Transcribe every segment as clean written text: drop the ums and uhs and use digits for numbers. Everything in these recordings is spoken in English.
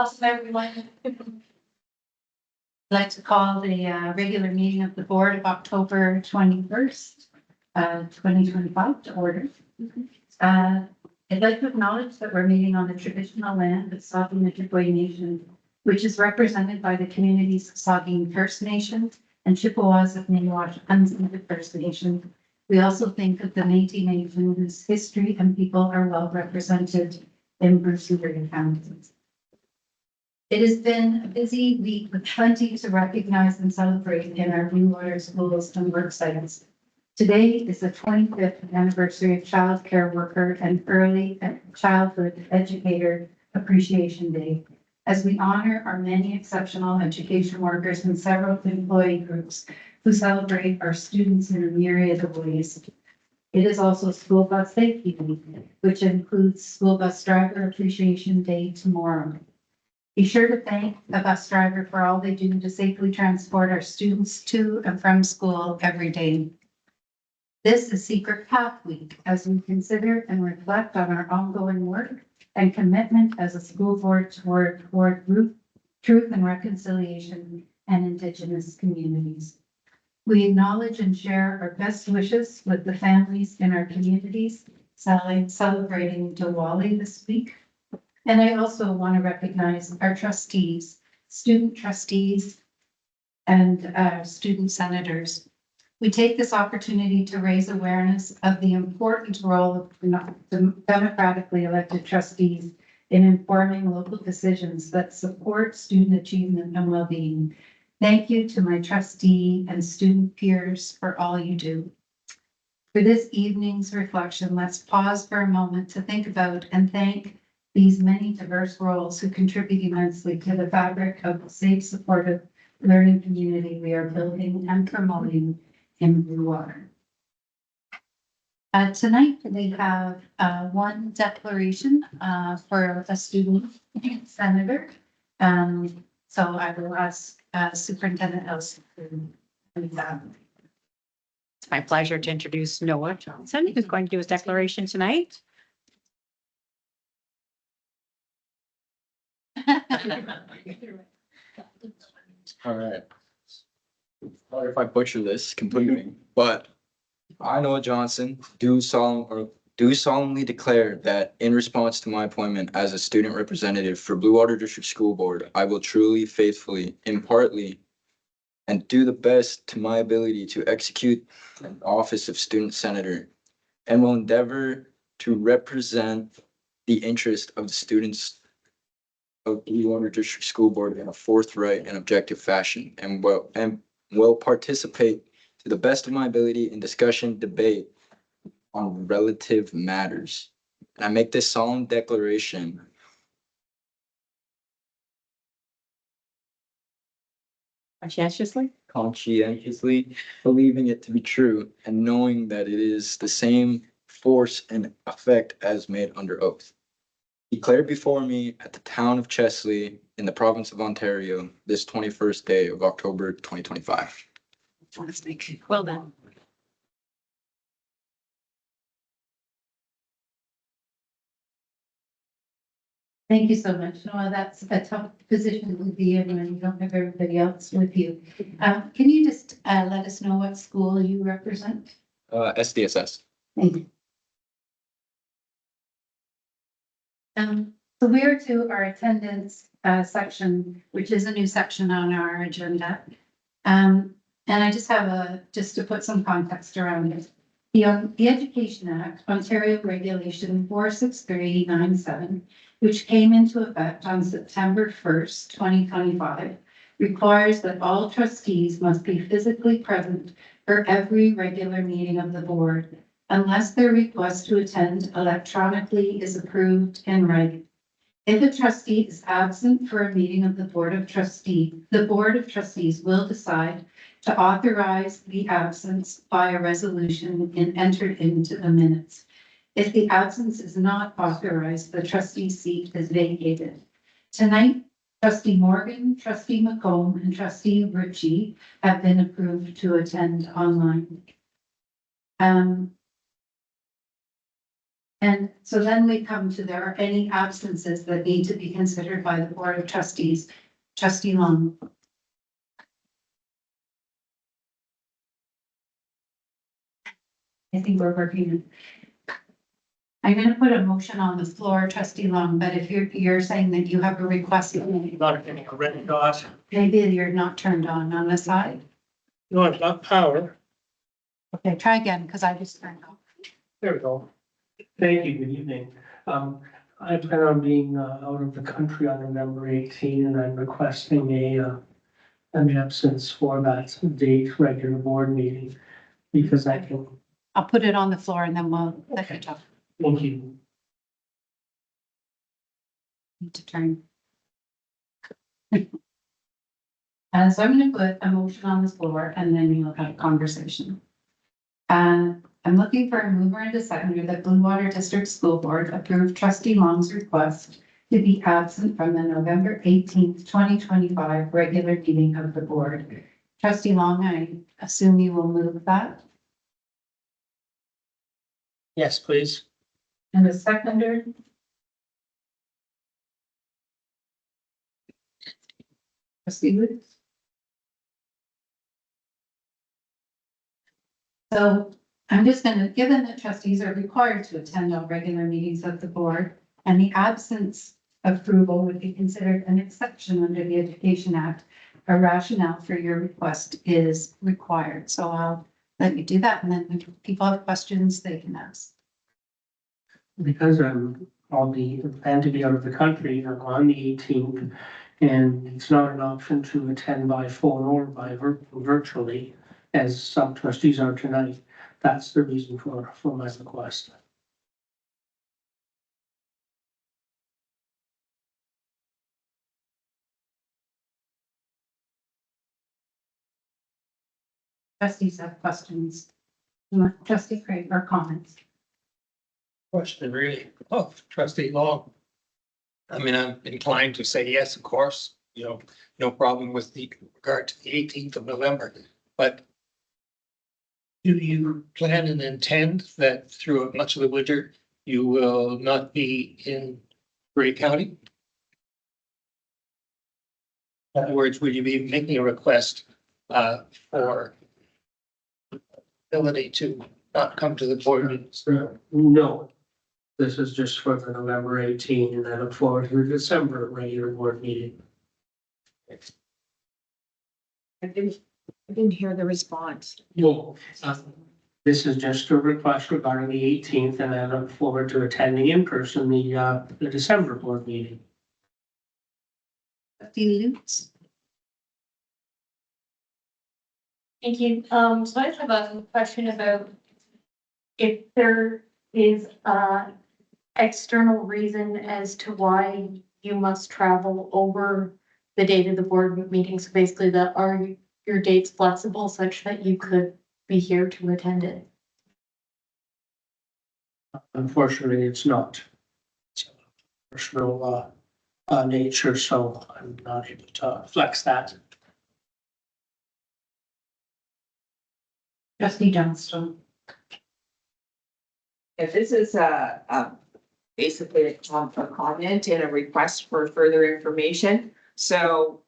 Awesome, everyone. I'd like to call the regular meeting of the board of October 21st, 2025 to order. I'd like to acknowledge that we're meeting on the traditional land of Saugeen Ojibwe Nation, which is represented by the communities of Saugeen First Nation and Chippewas of Nawash Unceded First Nation. We also think of the Métis Nation, whose history and people are well represented in Bruce Lee County. It has been a busy week with plenty to recognize and celebrate in our Blue Water schools and work sites. Today is the 25th anniversary of Child Care Worker and Early Childhood Educator Appreciation Day, as we honor our many exceptional education workers and several employee groups who celebrate our students in a myriad of ways. It is also School Bus Safety Week, which includes School Bus Driver Appreciation Day tomorrow. Be sure to thank the bus driver for all they do to safely transport our students to and from school every day. This is Secret Path Week as we consider and reflect on our ongoing work and commitment as a school board toward truth and reconciliation and Indigenous communities. We acknowledge and share our best wishes with the families in our communities celebrating Diwali this week. And I also want to recognize our trustees, student trustees, and student senators. We take this opportunity to raise awareness of the important role of democratically elected trustees in informing local decisions that support student achievement and well-being. Thank you to my trustee and student peers for all you do. For this evening's reflection, let's pause for a moment to think about and thank these many diverse roles who contribute immensely to the fabric of the safe, supportive learning community we are building and promoting in Blue Water. Tonight we have one declaration for a student senator. So I will ask Superintendent Elsie to read that. It's my pleasure to introduce Noah Johnson, who's going to do his declaration tonight. All right. Sorry if I butcher this completely, but I, Noah Johnson, do solemnly declare that in response to my appointment as a student representative for Blue Water District School Board, I will truly, faithfully, impartially, and do the best to my ability to execute the office of student senator, and will endeavor to represent the interest of the students of Blue Water District School Board in a forthright and objective fashion, and will participate to the best of my ability in discussion, debate on relative matters. And I make this solemn declaration conscientiously believing it to be true and knowing that it is the same force and effect as made under oath. Declared before me at the town of Chesley in the province of Ontario, this 21st day of October 2025. Fantastic. Well done. Thank you so much, Noah. That's a tough position to be in when you don't have everybody else with you. Can you just let us know what school you represent? SDSS. Thank you. So we're to our attendance section, which is a new section on our agenda. And I just have just to put some context around it. The Education Act, Ontario Regulation 46397, which came into effect on September 1st, 2025, requires that all trustees must be physically present for every regular meeting of the board, unless their request to attend electronically is approved in writing. If a trustee is absent for a meeting of the Board of Trustees, the Board of Trustees will decide to authorize the absence by a resolution and entered into the minutes. If the absence is not authorized, the trustee seat is vacated. Tonight, Trustee Morgan, Trustee McComb, and Trustee Ritchie have been approved to attend online. And so then we come to, there are any absences that need to be considered by the Board of Trustees. Trustee Long. I think we're working. I'm gonna put a motion on the floor, Trustee Long, but if you're saying that you have a request, Not getting a red dot. maybe you're not turned on the side. No, I've got power. Okay, try again, because I just turned off. There we go. Thank you. Good evening. I plan on being out of the country on November 18, and I'm requesting an absence for that date regular board meeting because I can. I'll put it on the floor and then we'll let you talk. Thank you. Need to turn. So I'm gonna put a motion on the floor and then you'll have a conversation. I'm looking for a mover and a seconder that Blue Water District School Board approve Trustee Long's request to be absent from the November 18th, 2025 regular meeting of the board. Trustee Long, I assume you will move that. Yes, please. And a seconder? Trustee Woods? So I'm just gonna, given that trustees are required to attend all regular meetings of the board, and the absence of approval would be considered an exception under the Education Act, a rationale for your request is required. So I'll let you do that, and then if people have questions, they can ask. Because I'll be plan to be out of the country on the 18th, and it's not an option to attend by phone or by virtually, as some trustees are tonight. That's the reason for my request. Trustees have questions. Trustee Craig or comments? Question really of trustee Long. I mean, I'm inclined to say yes, of course, no problem with the regard to the 18th of November, but do you plan and intend that through much of the winter, you will not be in Grey County? In other words, will you be making a request for ability to not come to the board meetings? No, this is just for the November 18, and I look forward to the December regular board meeting. I didn't hear the response. No, this is just a request regarding the 18th, and I look forward to attending in person the December board meeting. Trustee Lutz? Thank you. So I just have a question about if there is a external reason as to why you must travel over the date of the board meeting. So basically are your dates flexible such that you could be here to attend it? Unfortunately, it's not. It's a personal nature, so I'm not able to flex that. Trustee Johnstone? If this is basically a comment and a request for further information. So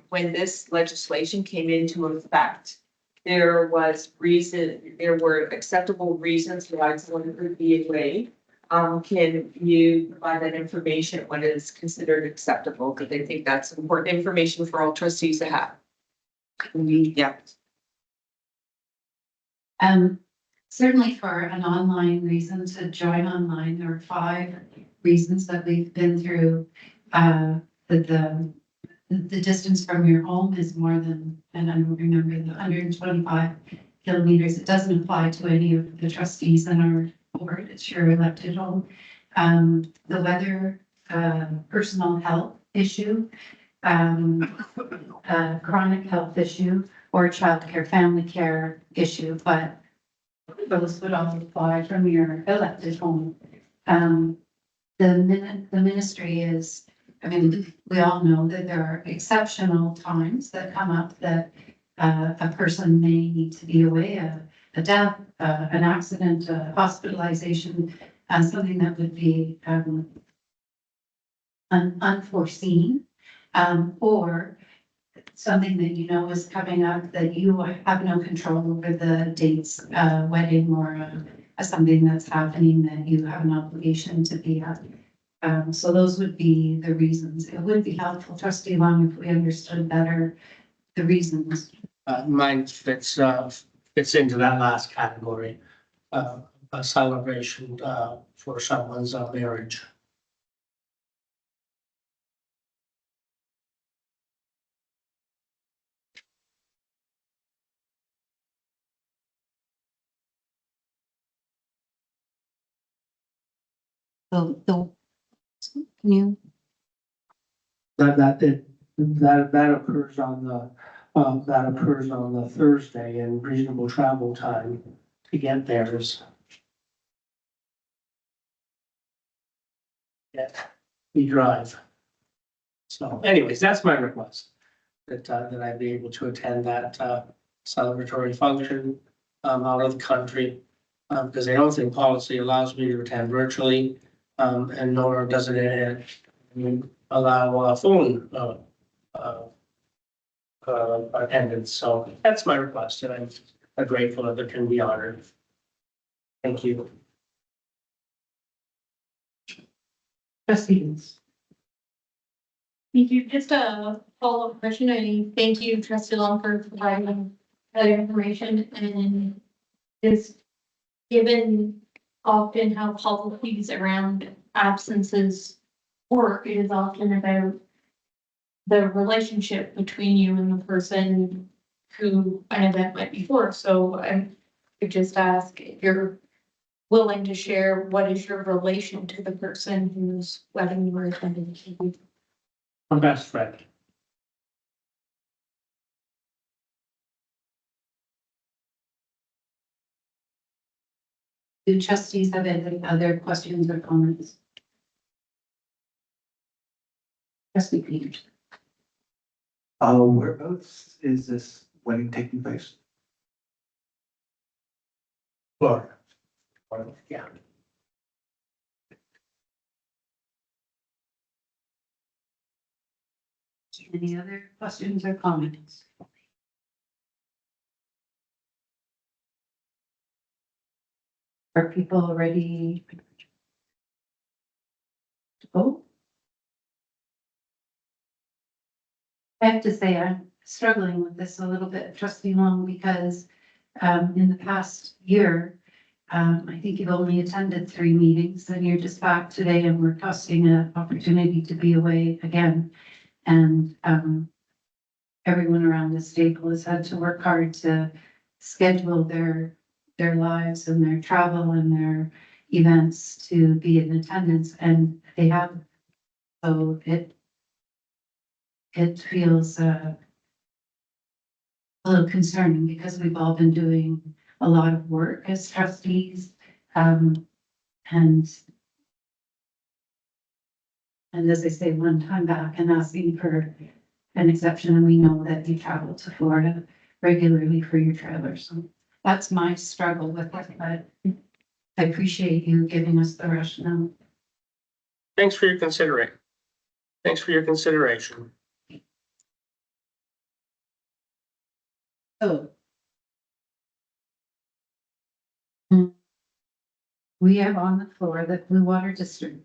when this legislation came into effect, there were acceptable reasons why someone could be away. Can you provide that information when it is considered acceptable? Because I think that's important information for all trustees to have. Yeah. Certainly for an online reason to join online, there are 5 reasons that we've been through. The distance from your home is more than, and I don't remember, the 125 kilometers. It doesn't apply to any of the trustees in our board. It's your elected home. The weather, personal health issue, chronic health issue, or childcare, family care issue, but those would all apply from your elected home. The ministry is, I mean, we all know that there are exceptional times that come up that a person may need to be away, a death, an accident, a hospitalization. something that would be, unforeseen, or something that you know is coming up that you have no control over the dates, wedding or something that's happening that you have an obligation to be at. So those would be the reasons. It would be helpful, trustee Long, if we understood better the reasons. Mine fits into that last category, a celebration, for someone's marriage. Can you, That occurs on the Thursday, and reasonable travel time to get there is. Yeah, we drive. So anyways, that's my request, that I be able to attend that celebratory function out of the country. Because I don't think policy allows me to attend virtually, and nor does it allow phone attendance. So that's my request, and I'm grateful that it can be honored. Thank you. Trustees. Thank you. Just a follow-up question. I thank you, trustee Long, for providing that information, and just given often how policies around absences work, it is often about the relationship between you and the person who an event might be for. So I could just ask if you're willing to share what is your relation to the person whose wedding you were attending. My best friend. Do trustees have any other questions or comments? Trustee Peters. Whereabouts is this wedding taking place? Florida. Yeah. Any other questions or comments? Are people ready to vote? I have to say, I'm struggling with this a little bit, trustee Long, because in the past year, I think you've only attended 3 meetings, and you're just back today, and we're costing an opportunity to be away again. And everyone around this table has had to work hard to schedule their lives and their travel and their events to be in attendance, and they have. So it feels a little concerning, because we've all been doing a lot of work as trustees, and as I say, one time back and asking for an exception, and we know that you travel to Florida regularly for your trailers. So that's my struggle with it, but I appreciate you giving us the rationale. Thanks for your consideration. Thanks for your consideration. So we have on the floor the Blue Water District.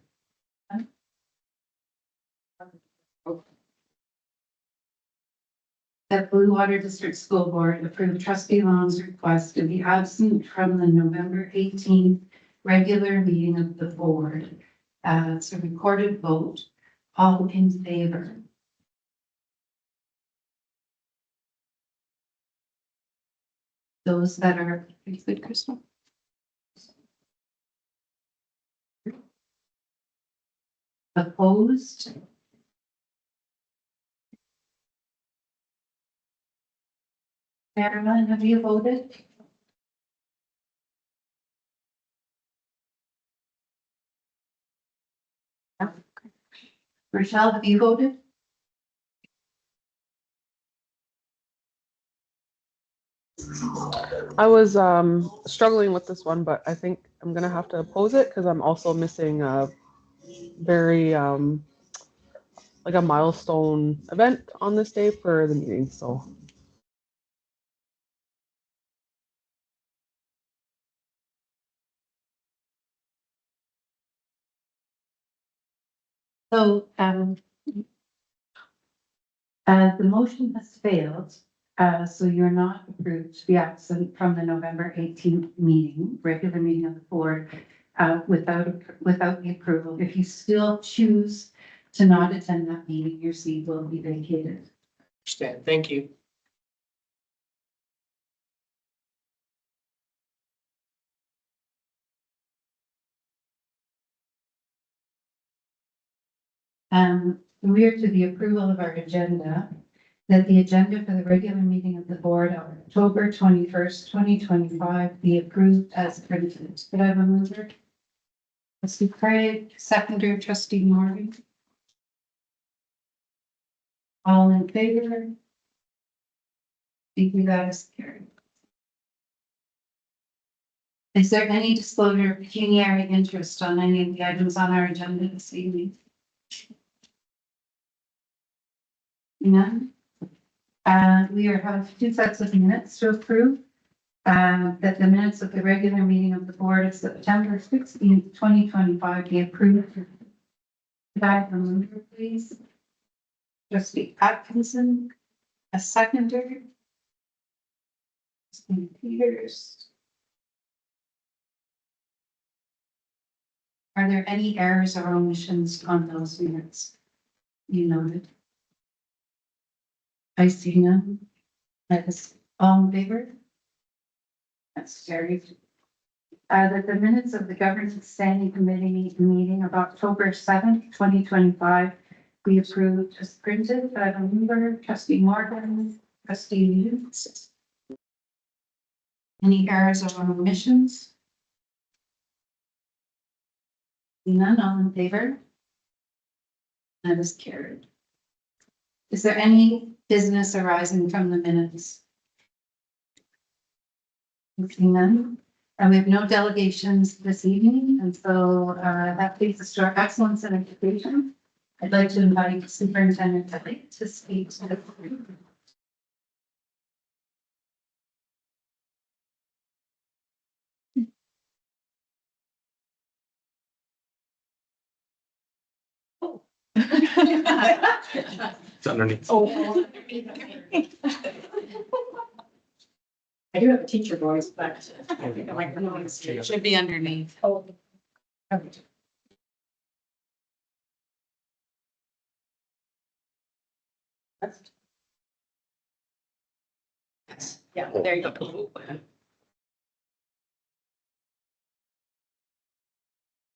The Blue Water District School Board approved trustee Long's request to be absent from the November 18th regular meeting of the board. It's a recorded vote. All in favor? Those that are, good, Crystal? Opposed? Marilyn, have you voted? Rochelle, have you voted? I was struggling with this one, but I think I'm gonna have to oppose it because I'm also missing a very like a milestone event on this day for the meeting. So So, the motion has failed, so you're not approved to be absent from the November 18th meeting, regular meeting of the board, without the approval. If you still choose to not attend that meeting, your seat will be vacated. Understand, thank you. We are to the approval of our agenda, that the agenda for the regular meeting of the board on October 21st, 2025 be approved as printed. Could I have a mover? Trustee Craig, seconder, trustee Morgan. All in favor? Thank you, that is carried. Is there any disclosure of pecuniary interest on any of the items on our agenda this evening? None. We have two sets of minutes to approve. That the minutes of the regular meeting of the board of September 16th, 2025 be approved. Could I have a mover, please? Trustee Atkinson, a seconder. Trustee Peters. Are there any errors or omissions on those minutes? You noted. I see none. That is all in favor? That's carried. That the minutes of the governance standing committee meeting of October 7th, 2025 be approved as printed by the member, trustee Morgan, trustee Newts. Any errors or omissions? None, all in favor? That is carried. Is there any business arising from the minutes? Seeing none. And we have no delegations this evening, and so that leads us to our excellence in education. I'd like to invite Superintendent Kelly to speak to the group. It's underneath. Oh. I do have a teacher voice, but I think I might pronounce it. Should be underneath. Oh. Yeah, there you go.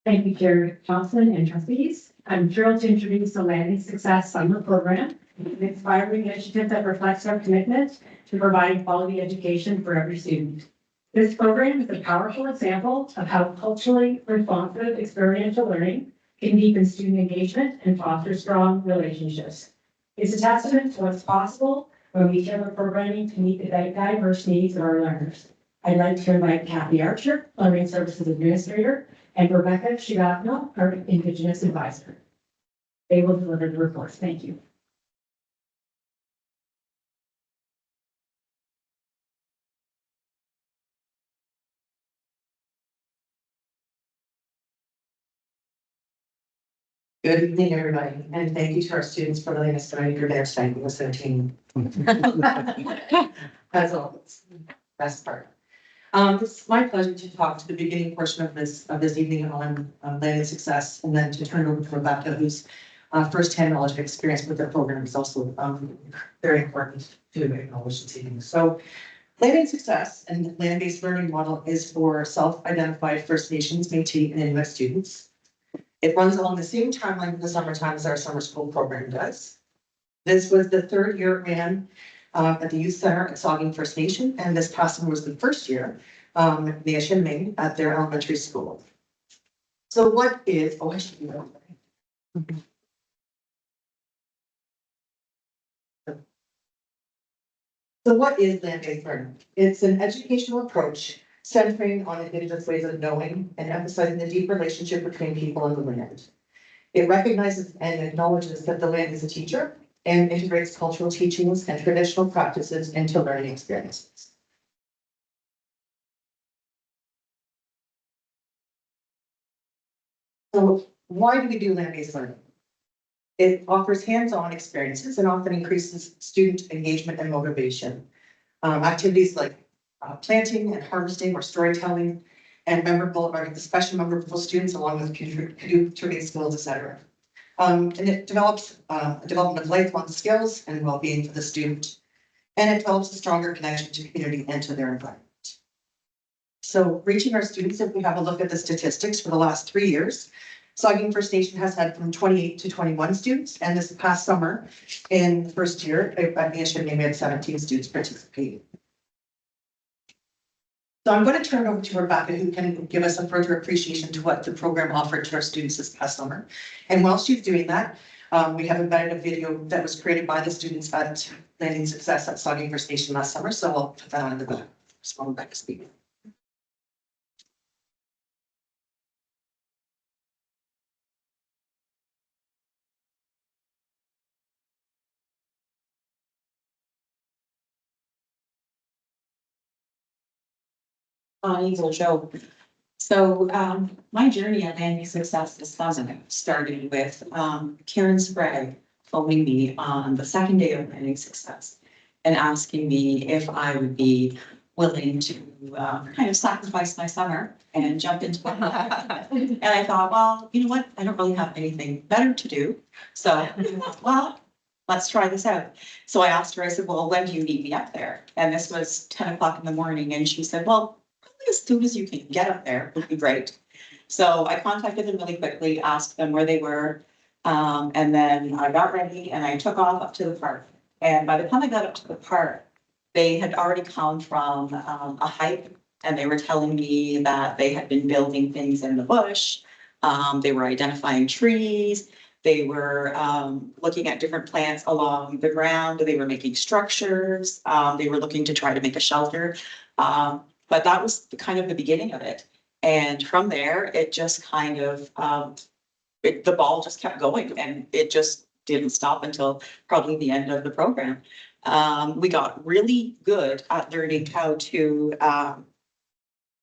Thank you, Chair Johnson and trustees. I'm thrilled to introduce the Landing Success Summer Program, an inspiring initiative that reflects our commitment to providing quality education for every student. This program is a powerful example of how culturally responsive experiential learning can deepen student engagement and foster strong relationships. It's a testament to what's possible when we tailor programming to meet the diverse needs of our learners. I'd like to invite Kathy Archer, Learning Services Administrator, and Rebecca Shigano, our Indigenous Advisor. They will deliver the reports. Thank you. Good evening, everybody, and thank you to our students for letting us join your there tonight with their team. As always, best part. It's my pleasure to talk to the beginning portion of this evening on landing success, and then to turn it over to Rebecca, whose firsthand knowledge and experience with the program is also very important to acknowledge this evening. So, landing success and land-based learning model is for self-identified First Nations, Métis, and Inuit students. It runs along the same timeline in the summertime as our summer school program does. This was the third year it ran at the Youth Center at Saugeen First Nation, and this past one was the first year at the Ming at their elementary school. So what is, oh, I should be right. So what is land-based learning? It's an educational approach centering on Indigenous ways of knowing and emphasizing the deep relationship between people and the land. It recognizes and acknowledges that the land is a teacher and integrates cultural teachings and traditional practices into learning experiences. So why do we do land-based learning? It offers hands-on experiences and often increases student engagement and motivation. Activities like planting and harvesting or storytelling and especially memorable students along with contributing skills, etc. And it develops development of lifelong skills and well-being for the student. And it develops a stronger connection to community and to their environment. So reaching our students, if we have a look at the statistics for the last 3 years, Saugeen First Nation has had from 28 to 21 students, and this past summer, in the first year, at the Michigan, we had 17 students participating. So I'm going to turn it over to Rebecca, who can give us a further appreciation to what the program offered to our students this past summer. And while she's doing that, we have embedded a video that was created by the students at Landing Success at Saugeen First Nation last summer, so I'll put that on the back. Small Rebecca speaking. Easel Joe. So my journey at Landing Success this summer started with Karen Sprague phoning me on the second day of Landing Success and asking me if I would be willing to kind of sacrifice my summer and jump into it. And I thought, well, you know what? I don't really have anything better to do. So, well, let's try this out. So I asked her, I said, well, when do you need me up there? And this was 10 o'clock in the morning. And she said, well, as soon as you can get up there would be great. So I contacted them really quickly, asked them where they were. And then I got ready and I took off up to the park. And by the time I got up to the park, they had already come from a hike and they were telling me that they had been building things in the bush. They were identifying trees. They were looking at different plants along the ground. They were making structures. They were looking to try to make a shelter. But that was kind of the beginning of it. And from there, it just kind of, the ball just kept going and it just didn't stop until probably the end of the program. We got really good at learning how to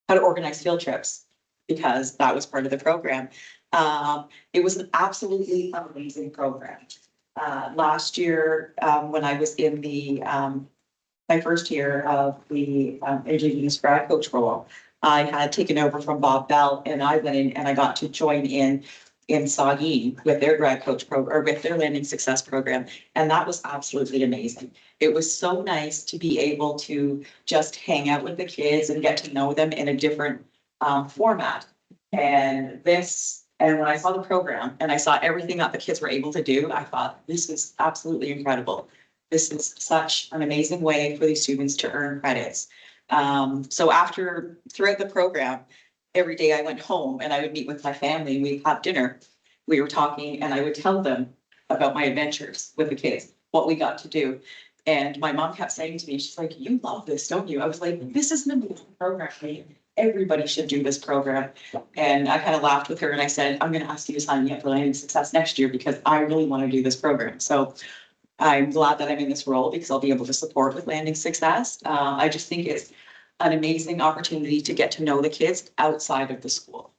organize field trips because that was part of the program. It was an absolutely amazing program. Last year, when I was in the my first year of the Indigenous grad coach role, I had taken over from Bob Bell and I went in and I got to join in Saugeen with their grad coach program or with their Landing Success program. And that was absolutely amazing. It was so nice to be able to just hang out with the kids and get to know them in a different format. And when I saw the program and I saw everything that the kids were able to do, I thought, this is absolutely incredible. This is such an amazing way for these students to earn credits. So throughout the program, every day I went home and I would meet with my family and we'd have dinner. We were talking and I would tell them about my adventures with the kids, what we got to do. And my mom kept saying to me, she's like, you love this, don't you? I was like, this is an amazing program. Everybody should do this program. And I kind of laughed with her and I said, I'm going to ask you to sign me up for Landing Success next year because I really want to do this program. So I'm glad that I'm in this role because I'll be able to support with Landing Success. I just think it's an amazing opportunity to get to know the kids outside of the school,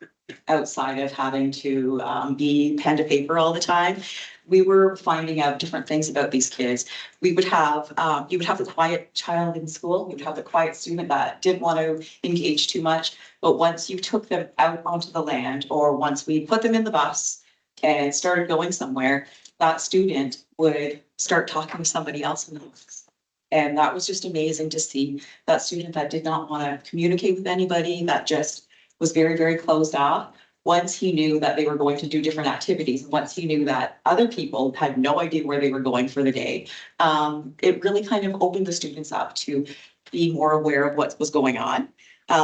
outside of having to be pen to paper all the time. We were finding out different things about these kids. We would have, you would have the quiet child in school. You would have the quiet student that didn't want to engage too much. But once you took them out onto the land, or once we put them in the bus and started going somewhere, that student would start talking to somebody else in the bus. And that was just amazing to see that student that did not want to communicate with anybody, that just was very, very closed off. Once he knew that they were going to do different activities, once he knew that other people had no idea where they were going for the day, it really kind of opened the students up to be more aware of what was going on.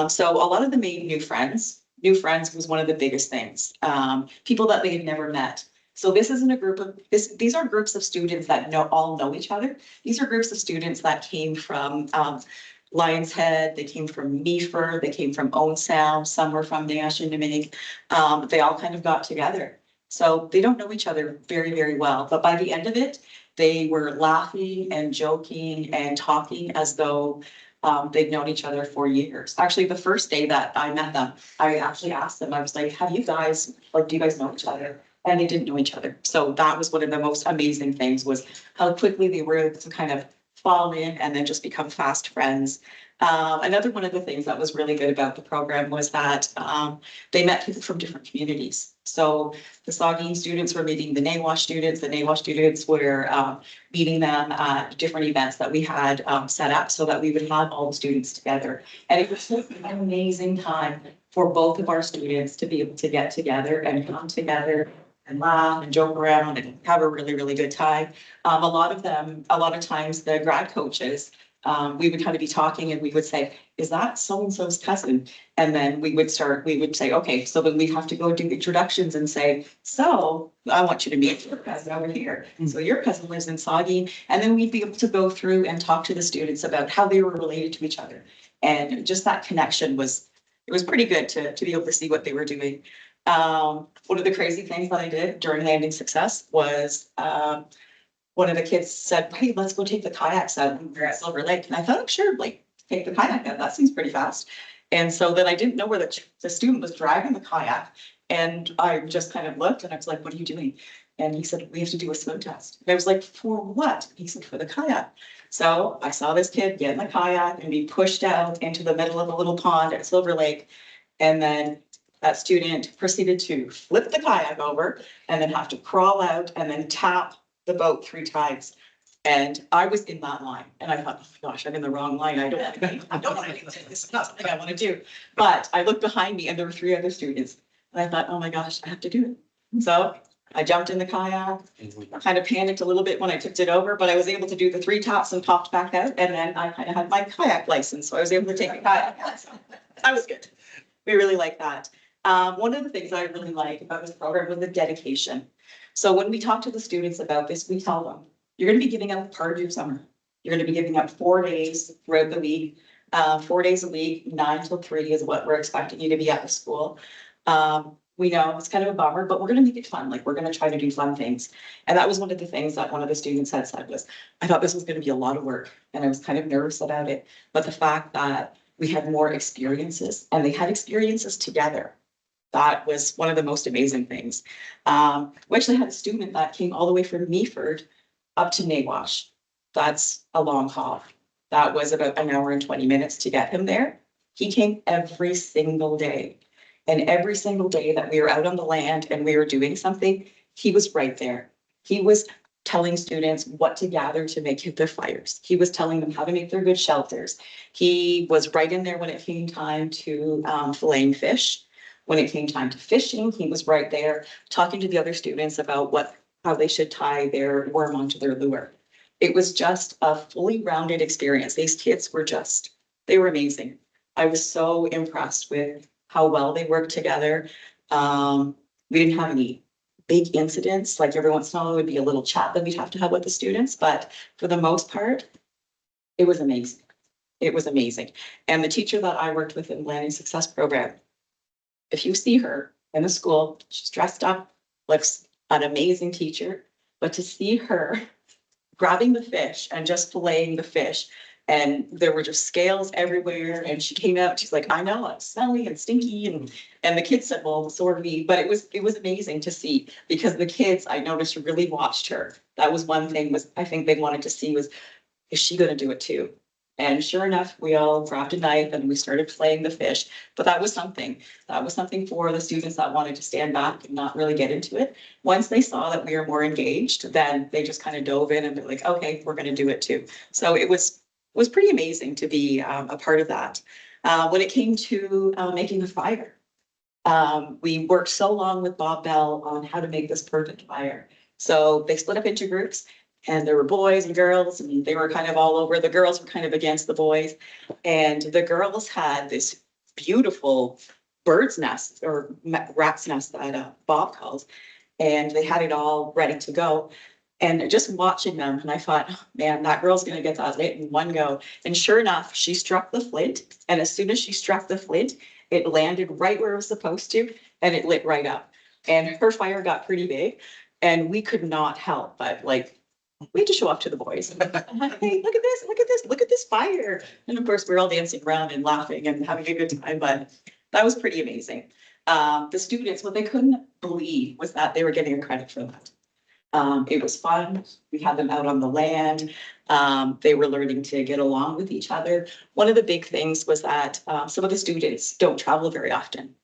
So a lot of them made new friends. New friends was one of the biggest things. People that they had never met. So this isn't a group of, these are groups of students that all know each other. These are groups of students that came from Lion's Head, they came from Meaford, they came from Owen Sound, some were from Nash-Niminig. They all kind of got together. So they don't know each other very, very well, but by the end of it, they were laughing and joking and talking as though they'd known each other for years. Actually, the first day that I met them, I actually asked them, I was like, have you guys, like, do you guys know each other? And they didn't know each other. So that was one of the most amazing things, was how quickly they were able to kind of fall in and then just become fast friends. Another one of the things that was really good about the program was that they met people from different communities. So the Saugeen students were meeting the Nawash students were meeting them at different events that we had set up so that we would have all the students together. And it was just an amazing time for both of our students to be able to get together and come together and laugh and joke around and have a really, really good time. A lot of times the grad coaches, we would kind of be talking and we would say, is that so-and-so's cousin? And then we would say, okay, so then we have to go do introductions and say, so I want you to meet your cousin over here. So your cousin lives in Saugeen. And then we'd be able to go through and talk to the students about how they were related to each other. And just that connection it was pretty good to be able to see what they were doing. One of the crazy things that I did during Landing Success was one of the kids said, hey, let's go take the kayaks out when we're at Silver Lake. And I thought, oh, sure, like take the kayak out. That seems pretty fast. And so then I didn't know where the student was driving the kayak. And I just kind of looked and I was like, what are you doing? And he said, we have to do a swim test. And I was like, for what? He said, for the kayak. So I saw this kid get in the kayak and be pushed out into the middle of a little pond at Silver Lake. And then that student proceeded to flip the kayak over and then have to crawl out and then tap the boat 3 times. And I was in that line and I thought, oh my gosh, I'm in the wrong line. I don't want to do this. This is not something I want to do. But I looked behind me and there were 3 other students. And I thought, oh my gosh, I have to do it. So I jumped in the kayak, kind of panicked a little bit when I tipped it over, but I was able to do the 3 taps and popped back out. And then I kind of had my kayak license. So I was able to take a kayak out. So that was good. We really like that. One of the things I really like about this program was the dedication. So when we talk to the students about this, we tell them, you're going to be giving up part of your summer. You're going to be giving up 4 days throughout the week. 4 days a week, 9 till 3 is what we're expecting you to be at the school. We know it's kind of a bummer, but we're going to make it fun. Like, we're going to try to do fun things. And that was one of the things that one of the students had said was, I thought this was going to be a lot of work and I was kind of nervous about it. But the fact that we had more experiences and they had experiences together, that was one of the most amazing things. We actually had a student that came all the way from Meaford up to Nawash. That's a long haul. That was about an hour and 20 minutes to get him there. He came every single day. And every single day that we were out on the land and we were doing something, he was right there. He was telling students what to gather to make their fires. He was telling them how to make their good shelters. He was right in there when it came time to filleting fish. When it came time to fishing, he was right there talking to the other students about how they should tie their worm onto their lure. It was just a fully rounded experience. These kids were they were amazing. I was so impressed with how well they worked together. We didn't have any big incidents. Like, every once in a while, it would be a little chat that we'd have to have with the students, but for the most part, it was amazing. It was amazing. And the teacher that I worked with in the Landing Success program, if you see her in the school, she's dressed up, looks an amazing teacher, but to see her grabbing the fish and just filleting the fish, and there were just scales everywhere, and she came out, she's like, I know, it's smelly and stinky, and the kids said, well, so are we. But it was amazing to see, because the kids, I noticed, really watched her. That was one thing I think they wanted to see was, is she gonna do it too? And sure enough, we all grabbed a knife and we started filleting the fish. But that was something for the students that wanted to stand back and not really get into it. Once they saw that we were more engaged, then they just kind of dove in and they're like, okay, we're going to do it too. So it was pretty amazing to be a part of that. When it came to making a fire, we worked so long with Bob Bell on how to make this perfect fire. So they split up into groups. And there were boys and girls, and they were kind of all over. The girls were kind of against the boys. And the girls had this beautiful bird's nest, or rat's nest, that Bob calls. and they had it all ready to go. And just watching them, and I thought, oh, man, that girl's gonna get that lit in one go. And sure enough, she struck the flint, and as soon as she struck the flint, it landed right where it was supposed to, and it lit right up. And her fire got pretty big, and we could not help but like, we had to show off to the boys. Hey, look at this, look at this, look at this fire. And of course, we're all dancing around and laughing and having a good time, but that was pretty amazing. The students, what they couldn't believe was that they were getting a credit for that. It was fun. We had them out on the land. They were learning to get along with each other. One of the big things was that some of the students don't travel very often.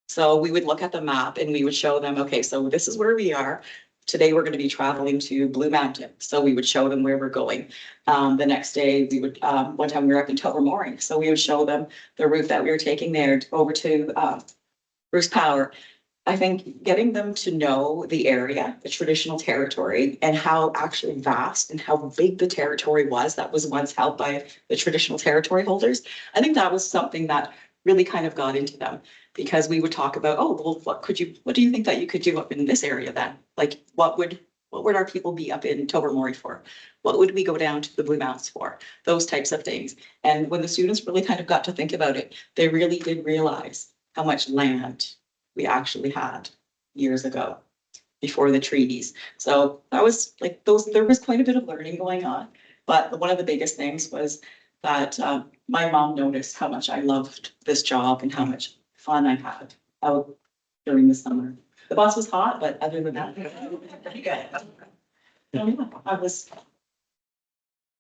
So we would look at the map and we would show them, okay, so this is where we are. Today, we're going to be traveling to Blue Mountain. So we would show them where we're going. The next day, we would, one time we were up in Tobermory. So we would show them the route that we were taking there over to Bruce Power. I think getting them to know the area, the traditional territory, and how actually vast and how big the territory was that was once held by the traditional territory holders. I think that was something that really kind of got into them, because we would talk about, oh, well, what do you think that you could do up in this area then? Like, what would our people be up in Tobermory for? What would we go down to the Blue Mountains for? Those types of things. And when the students really kind of got to think about it, they really did realize how much land we actually had years ago before the treaties. So that was like there was quite a bit of learning going on. But one of the biggest things was that my mom noticed how much I loved this job and how much fun I had out during the summer. The bus was hot, but other than that, it was pretty good. So, yeah, that was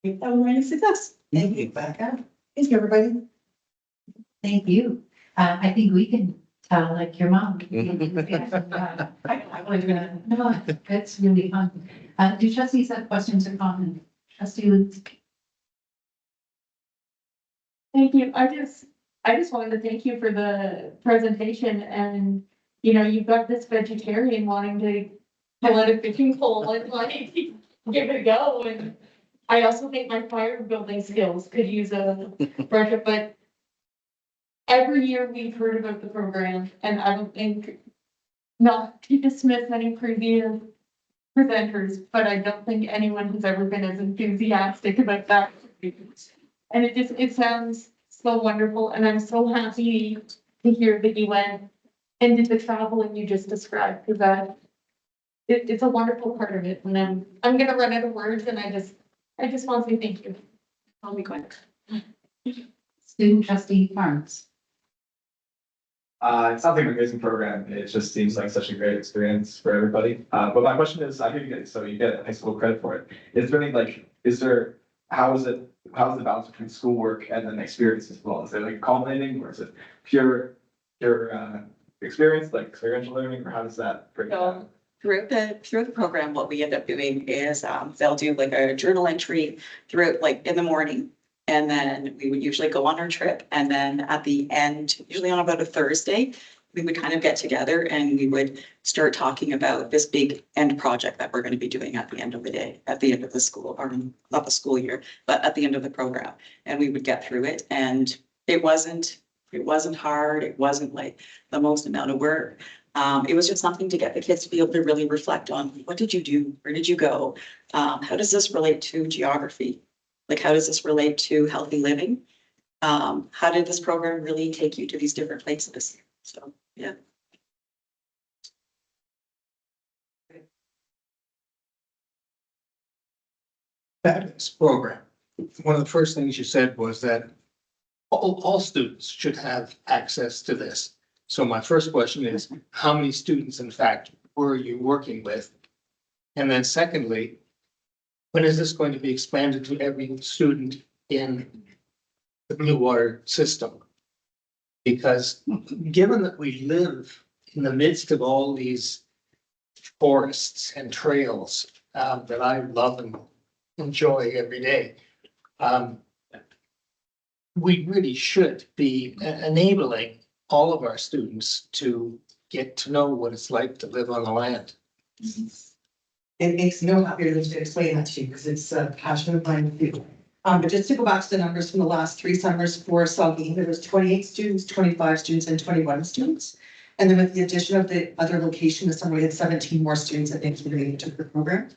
my success. Thank you, Becca. Thank you, everybody. Thank you. I think we can tell like your mom. No, it's really fun. Do trustees have questions or comments? Trustee Lutz? Thank you. I just wanted to thank you for the presentation, and, you've got this vegetarian wanting to pull out a fishing pole and like give it a go. And I also think my fire building skills could use a brush up, but every year we've heard about the program, and I don't think, not to dismiss any previous presenters, but I don't think anyone has ever been as enthusiastic about that. And it sounds so wonderful, and I'm so happy to hear that you went and did the traveling you just described, because it's a wonderful part of it, and I'm gonna run out of words, and I just want to say thank you. I'll be quick. Student trustee Farms. It sounds like an amazing program. It just seems like such a great experience for everybody. But my question is, I hear you get, so you get high school credit for it. Is there any how is the balance between schoolwork and then experience as well? Is it like culminating, or is it pure experience, like experiential learning, or how does that break down? Throughout the program, what we end up doing is they'll do like a journal entry throughout, like in the morning. And then we would usually go on our trip. And then at the end, usually on about a Thursday, we would kind of get together and we would start talking about this big end project that we're going to be doing at the end of the day, at the end of the school, or not the school year, but at the end of the program. And we would get through it. And it wasn't hard. It wasn't like the most amount of work. It was just something to get the kids to be able to really reflect on, what did you do? Where did you go? How does this relate to geography? Like, how does this relate to healthy living? How did this program really take you to these different places? So, yeah. Fabulous program. One of the first things you said was that all students should have access to this. So my first question is, how many students, in fact, were you working with? And then secondly, when is this going to be expanded to every student in the Blue Water system? Because given that we live in the midst of all these forests and trails that I love and enjoy every day, we really should be enabling all of our students to get to know what it's like to live on the land. It makes me no happier than to explain that to you, because it's a passion of mine too. But just to go back to the numbers from the last 3 summers for Saugeen, there was 28 students, 25 students, and 21 students. And then with the addition of the other location this summer, we had 17 more students that they took the program.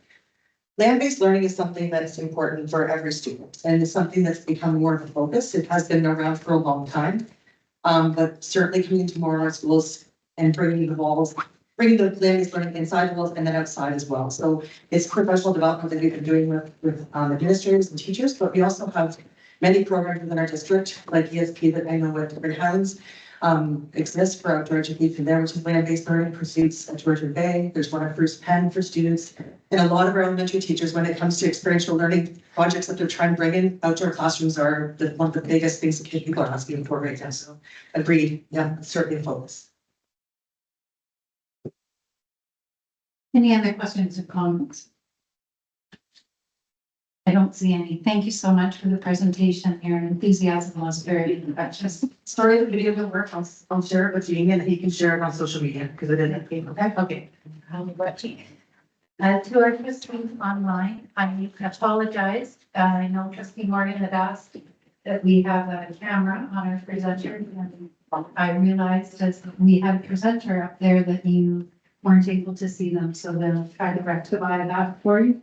Land-based learning is something that is important for every student, and it's something that's become more of a focus. It has been around for a long time. But certainly coming into more of our schools and bringing the land-based learning inside the walls and then outside as well. So it's professional development that we've been doing with administrators and teachers, but we also have many programs within our district, like ESP that I know at different Highlands exists for outdoor education there, which is land-based learning pursuits at Georgian Bay. There's one at Bruce Penn for students. And a lot of our elementary teachers, when it comes to experiential learning projects that they're trying to bring in, outdoor classrooms are one of the biggest things that people are asking for right now. So agreed, yeah, certainly a focus. Any other questions or comments? I don't see any. Thank you so much for the presentation. Your enthusiasm was very infectious. Sorry, the video will work. I'll share it with you and he can share it on social media because I didn't. Okay. To our trustees online, I apologize. I know trustee Morgan had asked that we have a camera on our presenter. And I realized as we had a presenter up there that you weren't able to see them, so then I'll try to rectify that for you.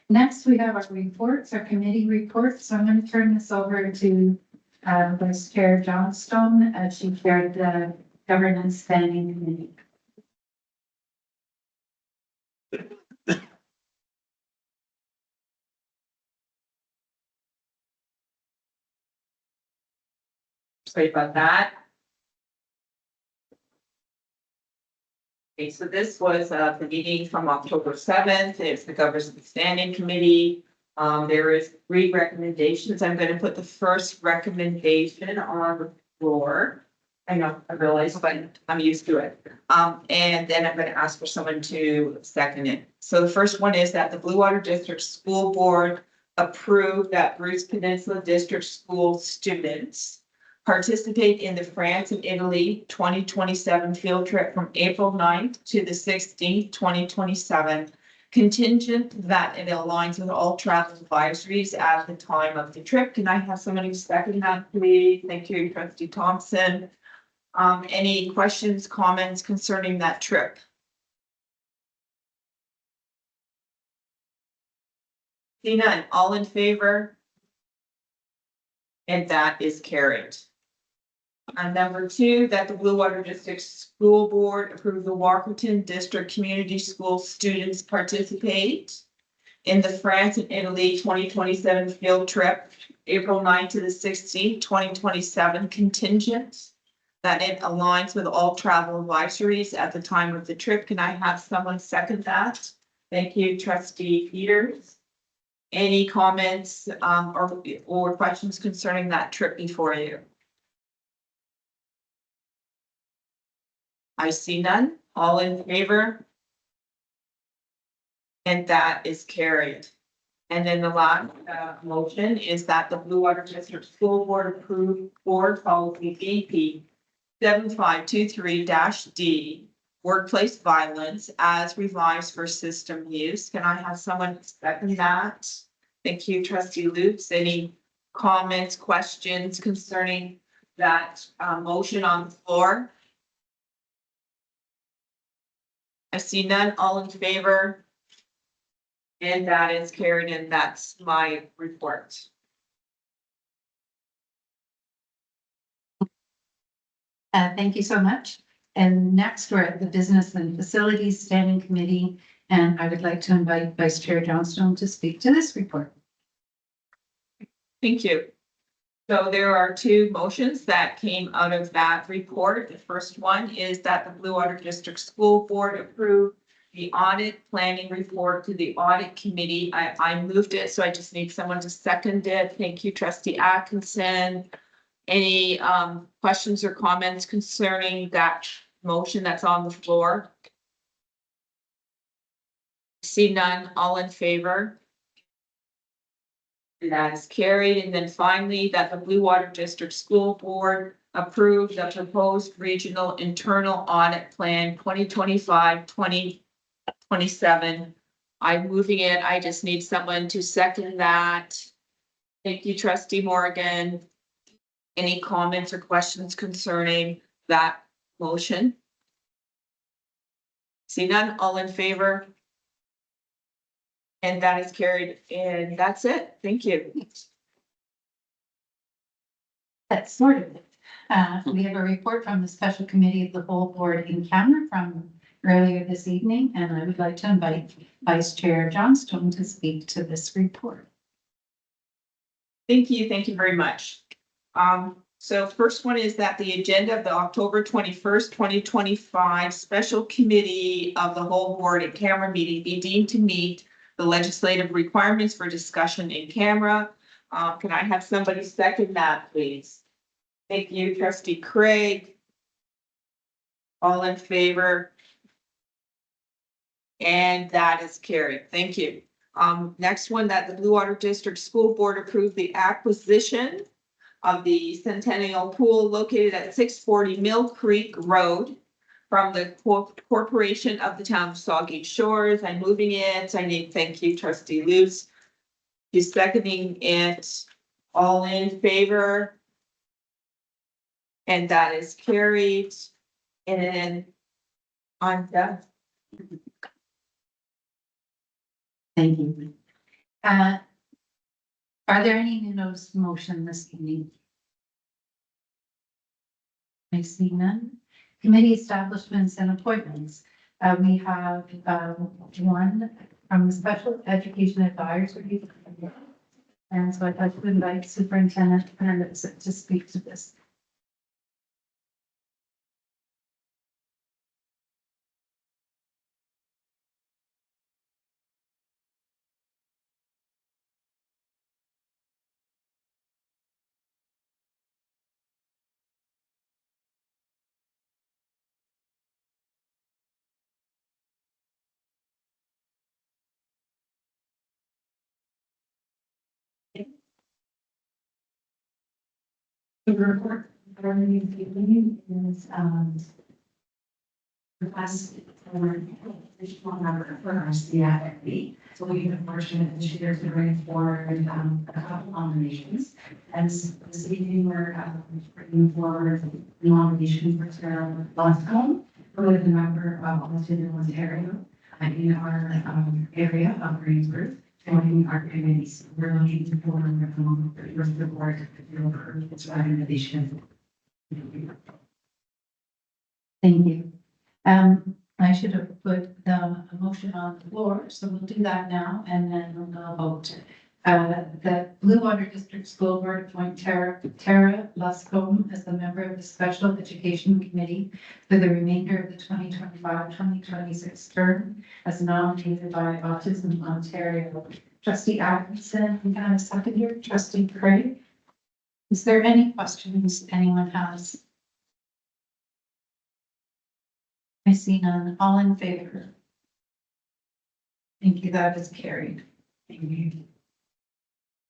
Next we have our reports, our committee reports. So I'm going to turn this over to Vice Chair Johnstone as she chaired the Governance Standing Committee. Sorry about that. Okay, so this was the meeting from October 7th. It's the Governance Standing Committee. There is 3 recommendations. I'm going to put the first recommendation on the floor. I know, I realize, but I'm used to it. And then I'm going to ask for someone to second it. So the first one is that the Blue Water District School Board approved that Bruce Peninsula District School students participate in the France and Italy 2027 field trip from April 9th to the 16th, 2027, contingent that it aligns with all travel advisories at the time of the trip. Can I have somebody second that, please? Thank you, Trustee Thompson. Any questions, comments concerning that trip? See none, all in favor? And that is carried. And number 2, that the Blue Water District School Board approve the Walkerton District Community School students participate in the France and Italy 2027 field trip, April 9th to the 16th, 2027, contingent that it aligns with all travel advisories at the time of the trip. Can I have someone second that? Thank you, Trustee Peters. Any comments or questions concerning that trip before you? I see none. All in favor? And that is carried. And then the last motion is that the Blue Water District School Board approve board policy BP 7523-D workplace violence as revised for system use. Can I have someone second that? Thank you, Trustee Lutz. Any comments, questions concerning that motion on the floor? I see none. All in favor? And that is carried, and that's my report. Thank you so much. And next we're at the Business and Facilities Standing Committee, and I would like to invite Vice Chair Johnstone to speak to this report. Thank you. So there are 2 motions that came out of that report. The first one is that the Blue Water District School Board approve the audit planning report to the audit committee. I moved it, so I just need someone to second it. Thank you, Trustee Atkinson. Any questions or comments concerning that motion that's on the floor? See none, all in favor? That is carried. And then finally, that the Blue Water District School Board approve the proposed regional internal audit plan 2025-2027. I'm moving it. I just need someone to second that. Thank you, Trustee Morgan. Any comments or questions concerning that motion? See none, all in favor? And that is carried, and that's it. Thank you. That's sort of it. We have a report from the Special Committee of the Whole Board in camera from earlier this evening, and I would like to invite Vice Chair Johnstone to speak to this report. Thank you very much. So first one is that the agenda of the October 21st, 2025 Special Committee of the Whole Board in camera meeting be deemed to meet the legislative requirements for discussion in camera. Can I have somebody second that, please? Thank you, Trustee Craig. All in favor? And that is carried. Thank you. Next one, that the Blue Water District School Board approved the acquisition of the Centennial Pool located at 640 Mill Creek Road from the Corporation of the Town of Saugeen Shores. I'm moving it. I need, thank you, Trustee Luce. He's seconding it. All in favor? And that is carried. And then I'm done. Thank you. Are there any new notice of motion this evening? I see none. Committee establishments and appointments. We have one from the Special Education Advisory. And so I'd like to invite Superintendent Hernandez to speak to this. The report for the evening is, request for additional number for our CFB. So we have fortunate this year to bring forward, a couple nominations. And this evening, we're bringing forward the nomination for Sarah Luscombe, who is a member of Autism Ontario in our area of Greensburg, joining our committees. We're looking for the board to approve this recommendation. Thank you. I should have put the motion on the floor, so we'll do that now and then we'll vote. The Blue Water District School Board appoint Tara Luscombe as the member of the Special Education Committee for the remainder of the 2025-2026 term as nominated by Autism Ontario. Trustee Atkinson, we have a second here. Trustee Craig. Is there any questions anyone has? I see none. All in favor? Thank you. That is carried. Thank you.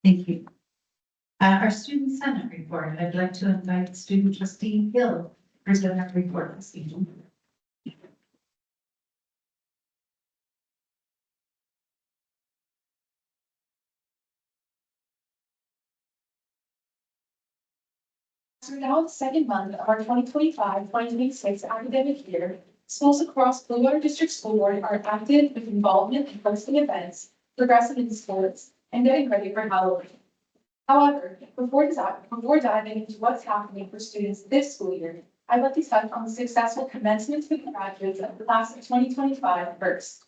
Thank you. Our student senate report. I'd like to invite student trustee Hill to present our report this evening. So now the second month of our 2025-2026 academic year, schools across Blue Water District School Board are active with involvement in hosting events, progressing in sports, and getting ready for Halloween. However, before diving into what's happening for students this school year, I'd like to touch on the successful commencement for the graduates of the class of 2025 first.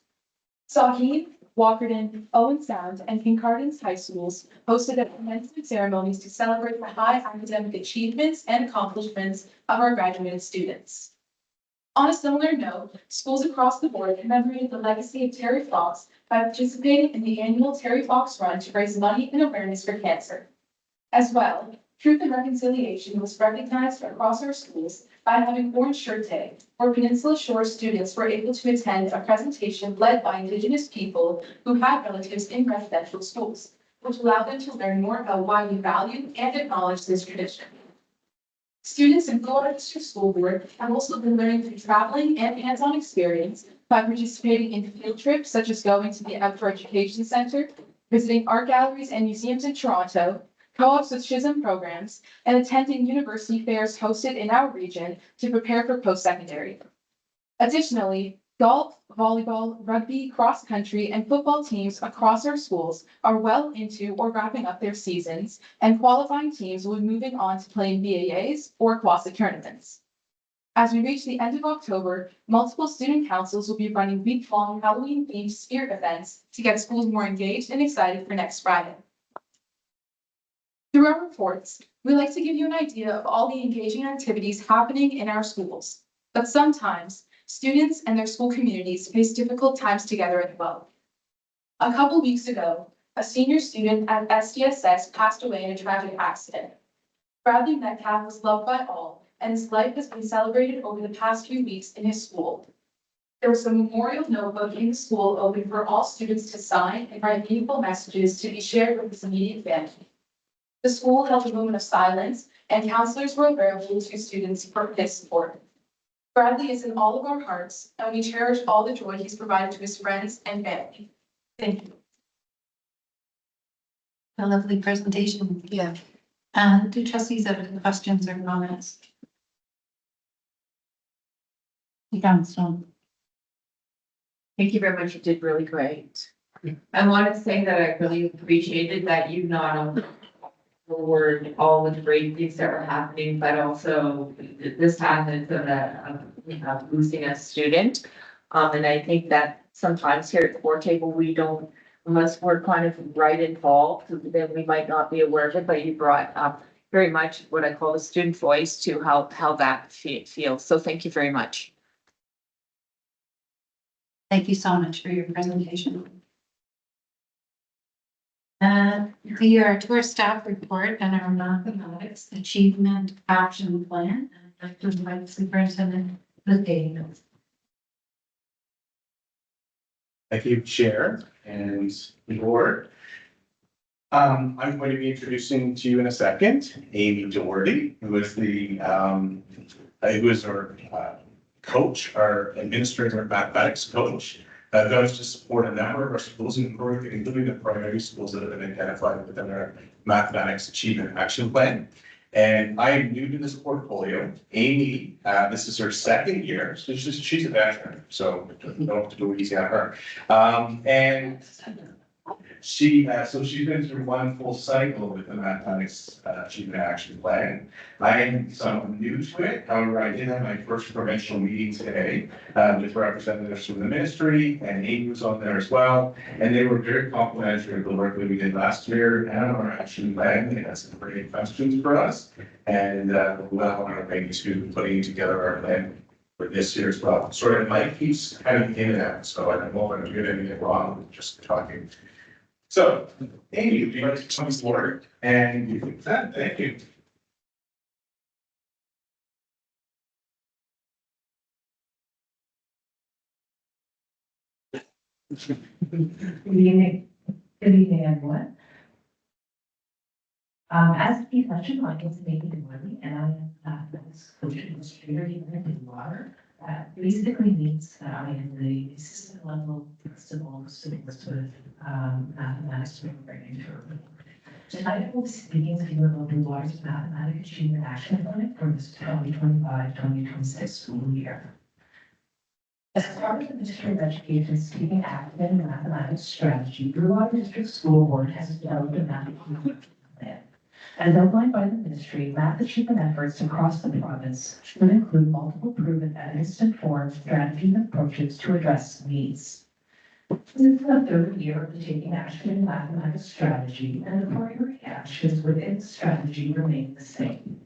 Saugeen, Walkerton, Owen Sound, and Kincardin's high schools hosted commencement ceremonies to celebrate the high academic achievements and accomplishments of our graduated students. On a similar note, schools across the board commemorated the legacy of Terry Fox by participating in the annual Terry Fox Run to raise money and awareness for cancer. As well, Truth and Reconciliation was recognized across our schools by having Orange Shirt Day, where Peninsula Shore students were able to attend a presentation led by Indigenous people who had relatives in residential schools, which allowed them to learn more about why we value and acknowledge this tradition. Students in Blue Water District School Board have also been learning through traveling and hands-on experience by participating in field trips such as going to the Outdoor Education Center, visiting art galleries and museums in Toronto, co-ops with SHISM programs, and attending university fairs hosted in our region to prepare for post-secondary. Additionally, golf, volleyball, rugby, cross-country, and football teams across our schools are well into or wrapping up their seasons, and qualifying teams will be moving on to play in BAAs or CWASA tournaments. As we reach the end of October, multiple student councils will be running week-long Halloween-themed spirit events to get schools more engaged and excited for next Friday. Through our reports, we like to give you an idea of all the engaging activities happening in our schools, but sometimes students and their school communities face difficult times together as well. A couple weeks ago, a senior student at SDSS passed away in a tragic accident. Bradley Metcalf was loved by all, and his life has been celebrated over the past few weeks in his school. There was a memorial notebook in the school open for all students to sign and write meaningful messages to be shared with his immediate family. The school held a moment of silence, and counselors were available to students for his support. Bradley is in all of our hearts, and we cherish all the joy he's provided to his friends and family. Thank you. A lovely presentation. Yeah. Do trustees have any questions or comments? Johnstone. Thank you very much. You did really great. I want to say that I really appreciated that you not only forward all the great things that were happening, but also this happened so that boosting a student. And I think that sometimes here at the board table, we don't, unless we're kind of right involved, then we might not be aware of it, but you brought up very much what I call the student voice to how that feels. So thank you very much. Thank you so much for your presentation. We are to our staff report and our mathematics achievement action plan. I'd like to invite Superintendent Davis. Thank you, Chair and the board. I'm going to be introducing to you in a second Amy Doherty, who is our coach, our administrator and mathematics coach. Goes to support a number of our schools, including the primary schools that have been identified within our mathematics achievement action plan. And I am new to this portfolio. Amy, this is her second year, so she's a veteran, so don't have to go easy on her. And she's been through one full cycle with the mathematics achievement action plan. I am somewhat new to it. However, I did have my first provincial meeting today with representatives from the ministry, and Amy was on there as well. And they were very complimentary of the work that we did last year and our action plan. They had some great questions for us, and well on our way to putting together our plan for this year as well. Sorry, my piece kind of in and out, so I don't know if I'm doing anything wrong, just talking. So, Amy, would you like to come forward and you can that? Thank you. Good evening. Good evening, everyone. As Keith mentioned, my name is Amy Doherty, and I am mathematics coach administrator here in Water. That basically means that I am the assistant level principal of students with mathematics programming. Tonight I will be speaking to you about the Water's Mathematics Achievement Action Plan for this 2025-2026 school year. As part of the Ministry of Education's Keeping Active in Mathematics strategy, the Water District School Board has developed a math achievement plan. As outlined by the ministry, math achievement efforts across the province should include multiple proven evidence-informed strategies and approaches to address needs. This is the third year of the Taking Action in Mathematics strategy, and the priority actions within the strategy remain the same.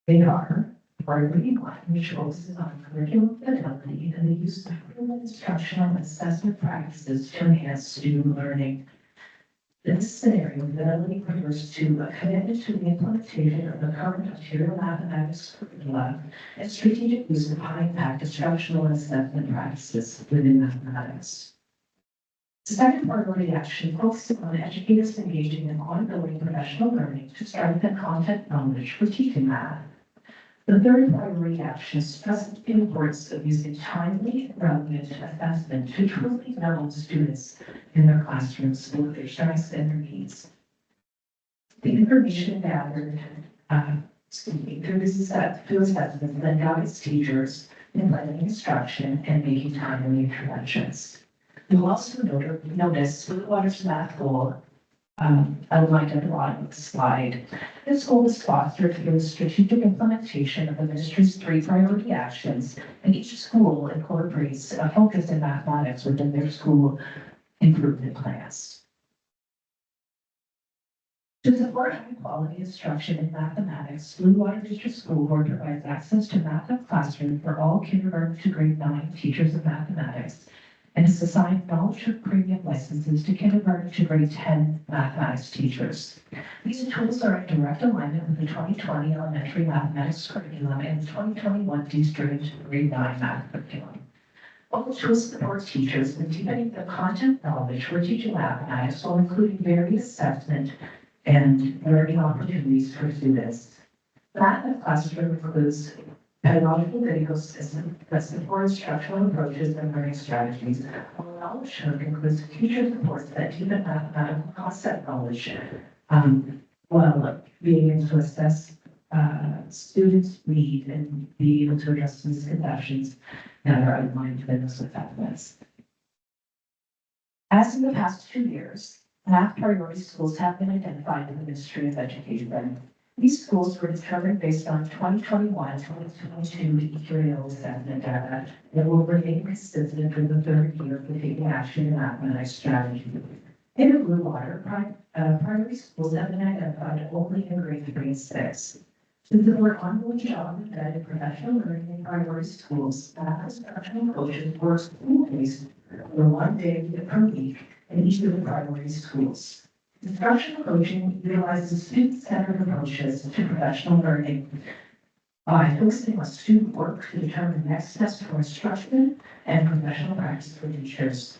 They are priority one, which focuses on curriculum fidelity and the use of proven instructional and assessment practices to enhance student learning. This scenario fidelity refers to a commitment to the implementation of the current Ontario mathematics curricula and strategic use of high-impact instructional and assessment practices within mathematics. The second priority action focuses on educators engaging in ongoing professional learning to strengthen content knowledge for teaching math. The third priority action stresses the importance of using timely and relevant assessment to truly know students in their classrooms with their strengths and their needs. The information gathered, through assessments then guides teachers in planning instruction and making timely interventions. You'll also notice Bluewater's math goal outlined at the bottom of the slide. This goal is fostered through the strategic implementation of the ministry's 3 priority actions, and each school incorporates a focus in mathematics within their school improvement plans. To support high-quality instruction in mathematics, Bluewater District School Board provides access to Math Up Classroom for all kindergarten to grade 9 teachers of mathematics, and has assigned knowledge of premium licenses to kindergarten to grade 10 mathematics teachers. These tools are in direct alignment with the 2020 elementary mathematics curriculum and the 2021 district grade 9 math curriculum. Both tools support teachers in deepening their content knowledge for teaching mathematics while including various assessment and learning opportunities for students. Math Up Classroom includes pedagogical videos that support instructional approaches and learning strategies, while Knowledge Hook includes teacher supports that deepen mathematical concept knowledge, while being able to assess students' need and be able to address misconceptions that are outlined within those assessments. As in the past 2 years, math priority schools have been identified in the Ministry of Education. These schools were determined based on 2021-2022 EQAO assessment data and will remain consistent through the 3rd year of the Taking Action in Mathematics strategy. In the Bluewater, priority schools have been identified only in grade 3 and 6. To support ongoing job embedded professional learning in priority schools, math instructional coaches work school-based for 1 day per week in each of the priority schools. Instructional coaching utilizes student-centered approaches to professional learning by focusing on student work to determine next steps for instruction and professional practice for teachers.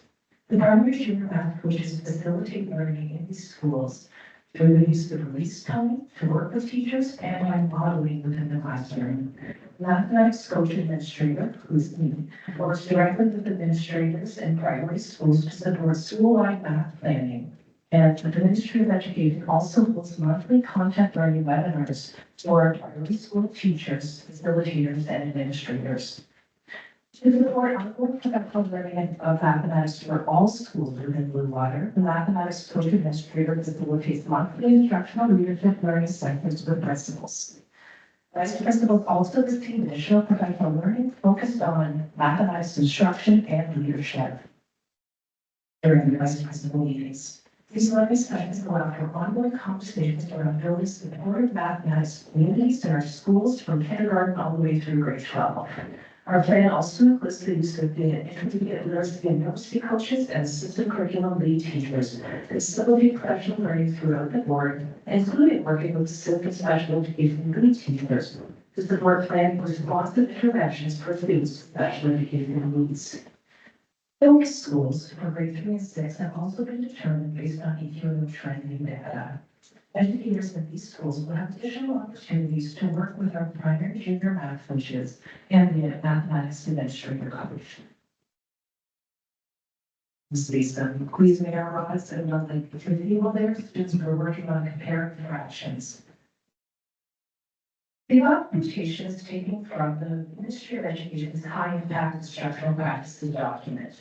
The primary junior math coaches facilitate learning in these schools through the use of release time to work with teachers and by modeling within the classroom. Mathematics coach administrator, who's me, works directly with administrators and priority schools to support school-wide math planning. And the Ministry of Education also holds monthly content learning webinars for our priority school teachers, facilitators, and administrators. To support ongoing professional learning of mathematics for all schools within Bluewater, the mathematics coach administrator facilitates monthly instructional leadership learning sessions with principals. Vice principals also receive additional professional learning focused on mathematics instruction and leadership during the vice principal meetings. These learning sessions allow for ongoing conversations around building supportive mathematics communities in our schools from kindergarten all the way through grade 12. Our plan also includes the use of the intermediate literacy and numeracy coaches and assistant curriculum lead teachers to facilitate professional learning throughout the board, including working with assistant special education lead teachers to support planning responsive interventions for students with special education needs. Focus schools for grade 3 and 6 have also been determined based on EQAO trending data. Educators in these schools will have additional opportunities to work with our primary junior math coaches and the mathematics administrator coach. This is some quiz rods and monthly activity while their students are working on comparing fractions. The documentation is taken from the Ministry of Education's High Impact Instructional Practices document.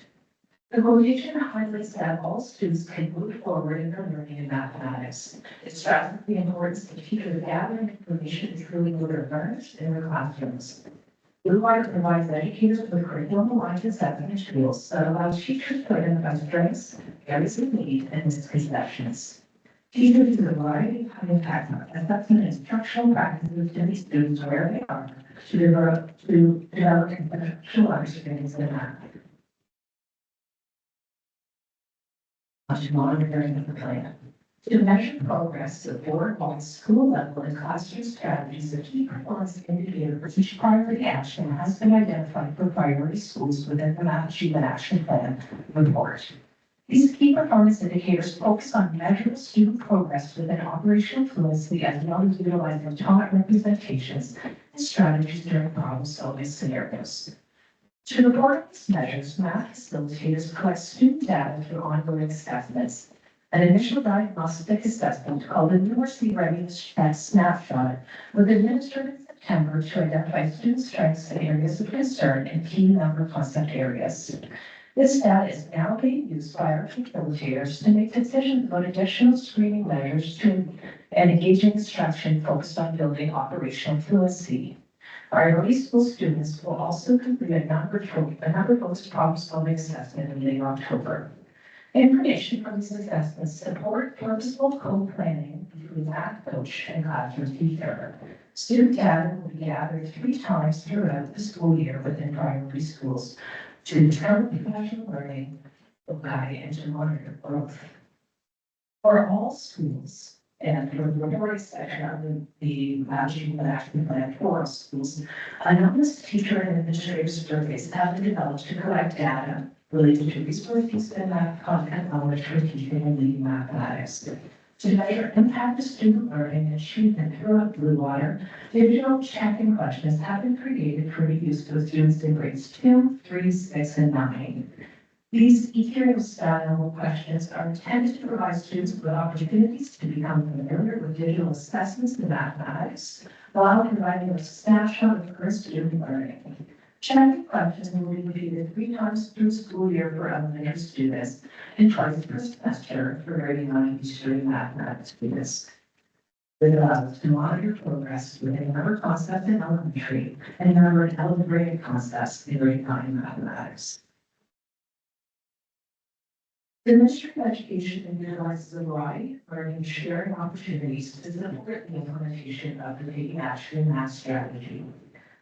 The quotation highlights that all students can move forward in their learning in mathematics. It stresses the importance of teachers gathering information truly with their learners in their classrooms. Bluewater provides educators with curriculum-aligned assessment tools that allow teachers to identify strengths, areas of need, and misconceptions. Teachers use a variety of high-impact assessment and instructional practices to meet students where they are to develop conceptual understandings in math. Monitoring of the plan. To measure progress, the board on school level and classroom strategies, a key performance indicator for each priority action has been identified for priority schools within the Math Achievement Action Plan report. These key performance indicators focus on measurable student progress within operational fluency as well as utilizing taught representations and strategies during problem-solving scenarios. To report on these measures, math facilitators collect student data through ongoing assessments. An initial diagnostic assessment called the University Readiness Test Snapshot was administered in September to identify student strengths and areas of concern in key number concept areas. This data is now being used by our facilitators to make decisions about additional screening measures and engaging instruction focused on building operational fluency. Priority school students will also complete a number-focused problem-solving assessment in late October. Information from these assessments support purposeful co-planning between math coach and classroom teacher. Student data will be gathered 3 times throughout the school year within priority schools to determine professional learning, guide, and to monitor growth. For all schools, and for the majority section of the National Action Plan for all schools, anonymous teacher and administrative surveys have been developed to collect data related to resource use and math content knowledge for teaching and leading mathematics. To measure impact of student learning and achievement throughout Blue Water, digital check-in questions have been created for use with students in grades 2, 3, 6, and 9. These EQ-style questions are intended to provide students with opportunities to become familiar with digital assessments in mathematics, while providing a snapshot of current student learning. Check-in questions will be repeated 3 times through school year for elementary students and twice per semester for grade 9 student mathematics students. It allows to monitor progress within number concepts in elementary and number and elementary concepts in grade 9 mathematics. The Ministry of Education utilizes a variety of learning and sharing opportunities to support the implementation of the Taking Action Math Strategy.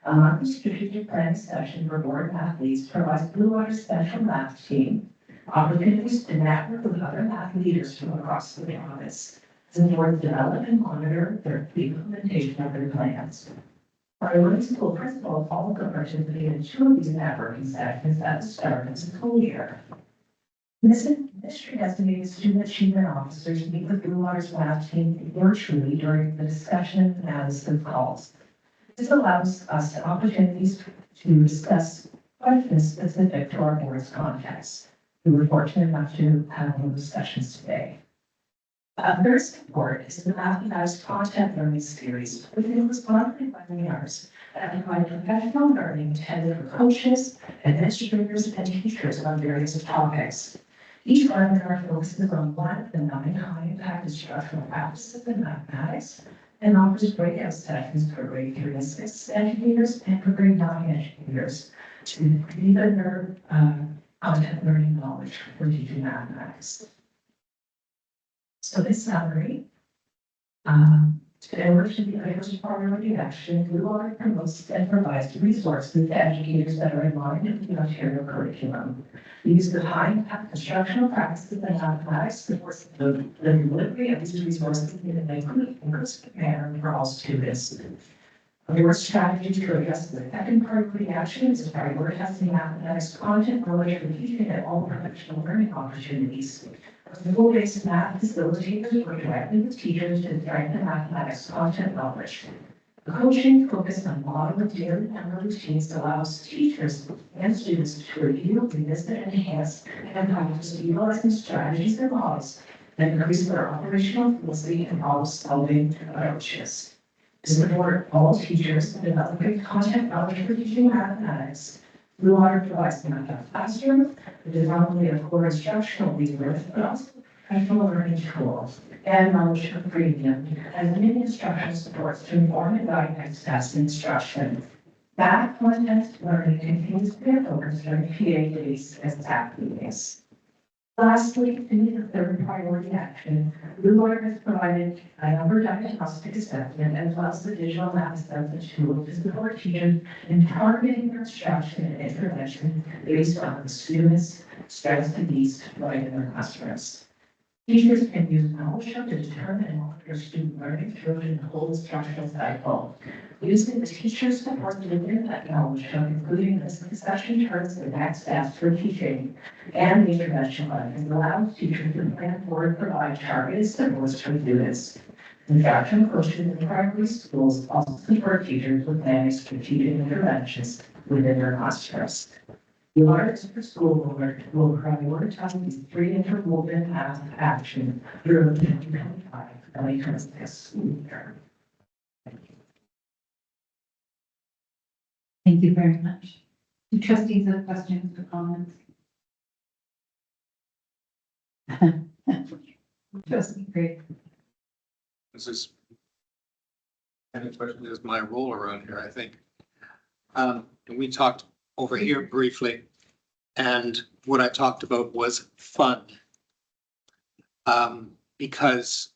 A monthly strategic planning session for board athletes provides Blue Water's special math team opportunities to network with other math leaders from across the province as the board develop and monitor the implementation of their plans. Priority school principals also participate in 2 of these networking sessions at the start of the school year. Ministry designated student achievement officers meet with Blue Water's math team virtually during the discussion and analysis calls. This allows us opportunities to discuss questions specific to our board's context. We were fortunate enough to have those discussions today. Third support is the Mathematics Content Learning Series, which includes monthly webinars that provide professional learning intended for coaches, administrators, and teachers on various topics. Each webinar focuses on one of the 9 high-impact instructional practices in mathematics and offers breakout sessions for grade 3 and 6 educators and for grade 9 educators to deepen their content learning knowledge for teaching mathematics. So this summary, in order to be able to priority action, Blue Water promotes and provides resources to educators that are in line with the Ontario curriculum. The use of high-impact instructional practices in mathematics supports the delivery of these resources in an inclusive manner for all students. A board strategy to address the second priority action is prioritizing mathematics content knowledge for teaching at all professional learning opportunities. School-based math facilitators work directly with teachers to strengthen mathematics content knowledge. The coaching focused on modeling daily number routines allows teachers and students to review, revisit, and enhance and practice utilizing strategies and models that increase their operational fluency and problem-solving approaches. To support all teachers in developing content knowledge for teaching mathematics, Blue Water provides Math Classroom, which is not only a core instructional resource, but also a professional learning tool and knowledge for premium, and many instructional supports to inform and guide next steps in instruction. That content learning continues to be a focus during PA days and staff meetings. Lastly, to meet the third priority action, Blue Water has provided a number of diagnostic assessment as well as the digital math assessment tool to support teachers in targeting their instruction and intervention based on the students' strengths and needs right in their classrooms. Teachers can use knowledge to determine and monitor student learning through the whole instructional cycle. Using the teacher's support within that knowledge, including the succession turns the next steps for teaching and the intervention plans, allows teachers to plan for and provide targeted supports for students. Instruction coaches in priority schools also support teachers with planning strategic interventions within their classrooms. The Arts for School Board will prioritize three interwoven math action through the 2025 school year. Thank you very much. Do trustees have questions or comments? Trustee Gray. This is kind of question is my role around here, I think. And we talked over here briefly, and what I talked about was fun. Because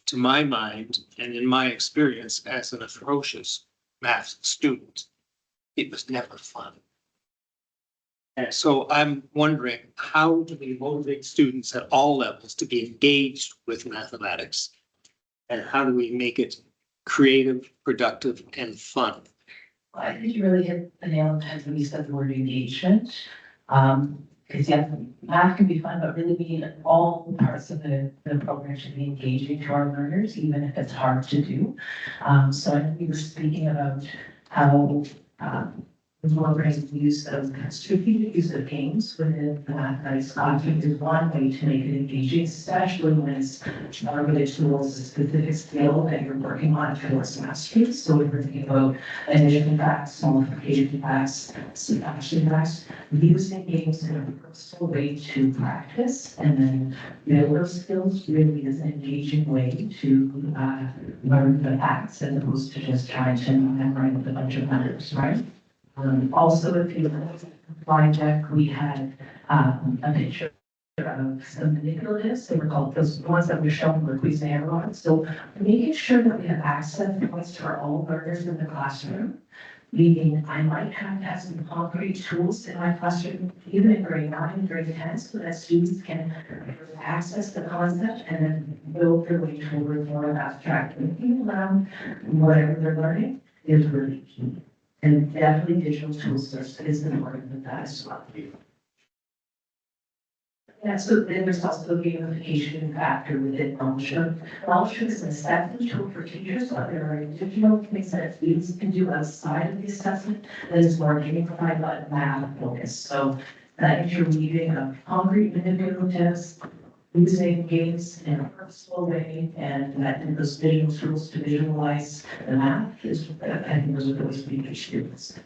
to my mind, and in my experience as an atrocious math student, it was never fun. And so I'm wondering, how do we motivate students at all levels to be engaged with mathematics? And how do we make it creative, productive, and fun? Well, I think you really hit the nail on the head when you said the word engagement. Because yeah, math can be fun, but really being all parts of the program should be engaging to our learners, even if it's hard to do. So I know we were speaking about how the program's use of strategic use of games within the mathematics classroom is one way to make it engaging, especially when it's related towards a specific skill that you're working on towards mastery. So we're thinking about addition facts, multiplication facts, subtraction facts, using games in a personal way to practice and then build those skills really is an engaging way to learn the facts as opposed to just trying to memorize a bunch of numbers, right? Also, if you look at the slide deck, we had a picture of some manipulatives. They were called those ones that were shown were quiz and on. So making sure that we have access points for all learners in the classroom. Meaning I might have to have some concrete tools in my classroom, even in grade 9 and grade 10, so that students can access the concept and then build their way toward more abstract thinking around whatever they're learning is really key. And definitely digital tools is important with that as well. Yeah, so then there's also the gamification factor within Knowledge. Knowledge is an assessment tool for teachers, but there are additional things that students can do outside of the assessment that is more gamified but math focused. So that interweaving of concrete manipulatives, using games in a purposeful way, and that in those digital tools to visualize the math is, I think, those are those big issues.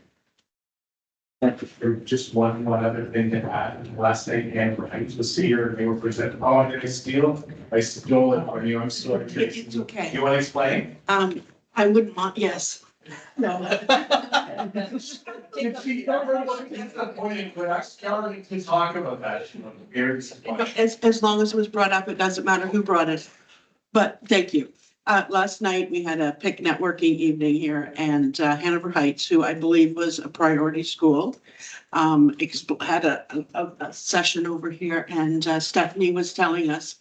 Just one other thing to add, last thing, and I used to see her, they were presenting, oh, did I steal? I stole it from you, I'm sorry. It's okay. You want to explain? I wouldn't mind, yes. No. If she ever looked at the point when I started to talk about that, she was very surprised. As long as it was brought up, it doesn't matter who brought it. But thank you. Last night, we had a PIC networking evening here, and Hanover Heights, who I believe was a priority school, had a session over here, and Stephanie was telling us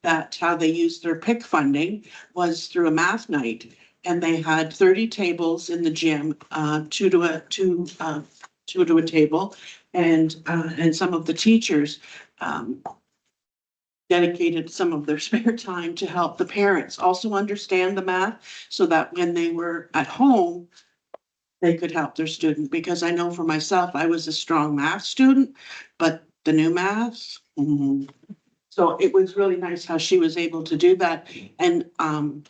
that how they used their PIC funding was through a math night. And they had 30 tables in the gym, two to a table, and some of the teachers dedicated some of their spare time to help the parents also understand the math, so that when they were at home, they could help their student. Because I know for myself, I was a strong math student, but the new math. So it was really nice how she was able to do that, and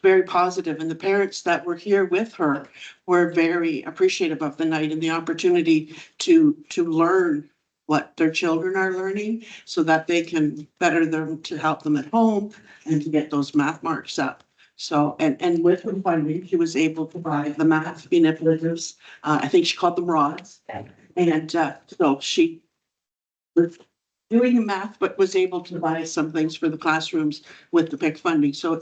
very positive. And the parents that were here with her were very appreciative of the night and the opportunity to learn what their children are learning, so that they can better them to help them at home and to get those math marks up. So, and with her funding, she was able to buy the math manipulatives. I think she called them rods. And so she was doing the math, but was able to buy some things for the classrooms with the PIC funding. So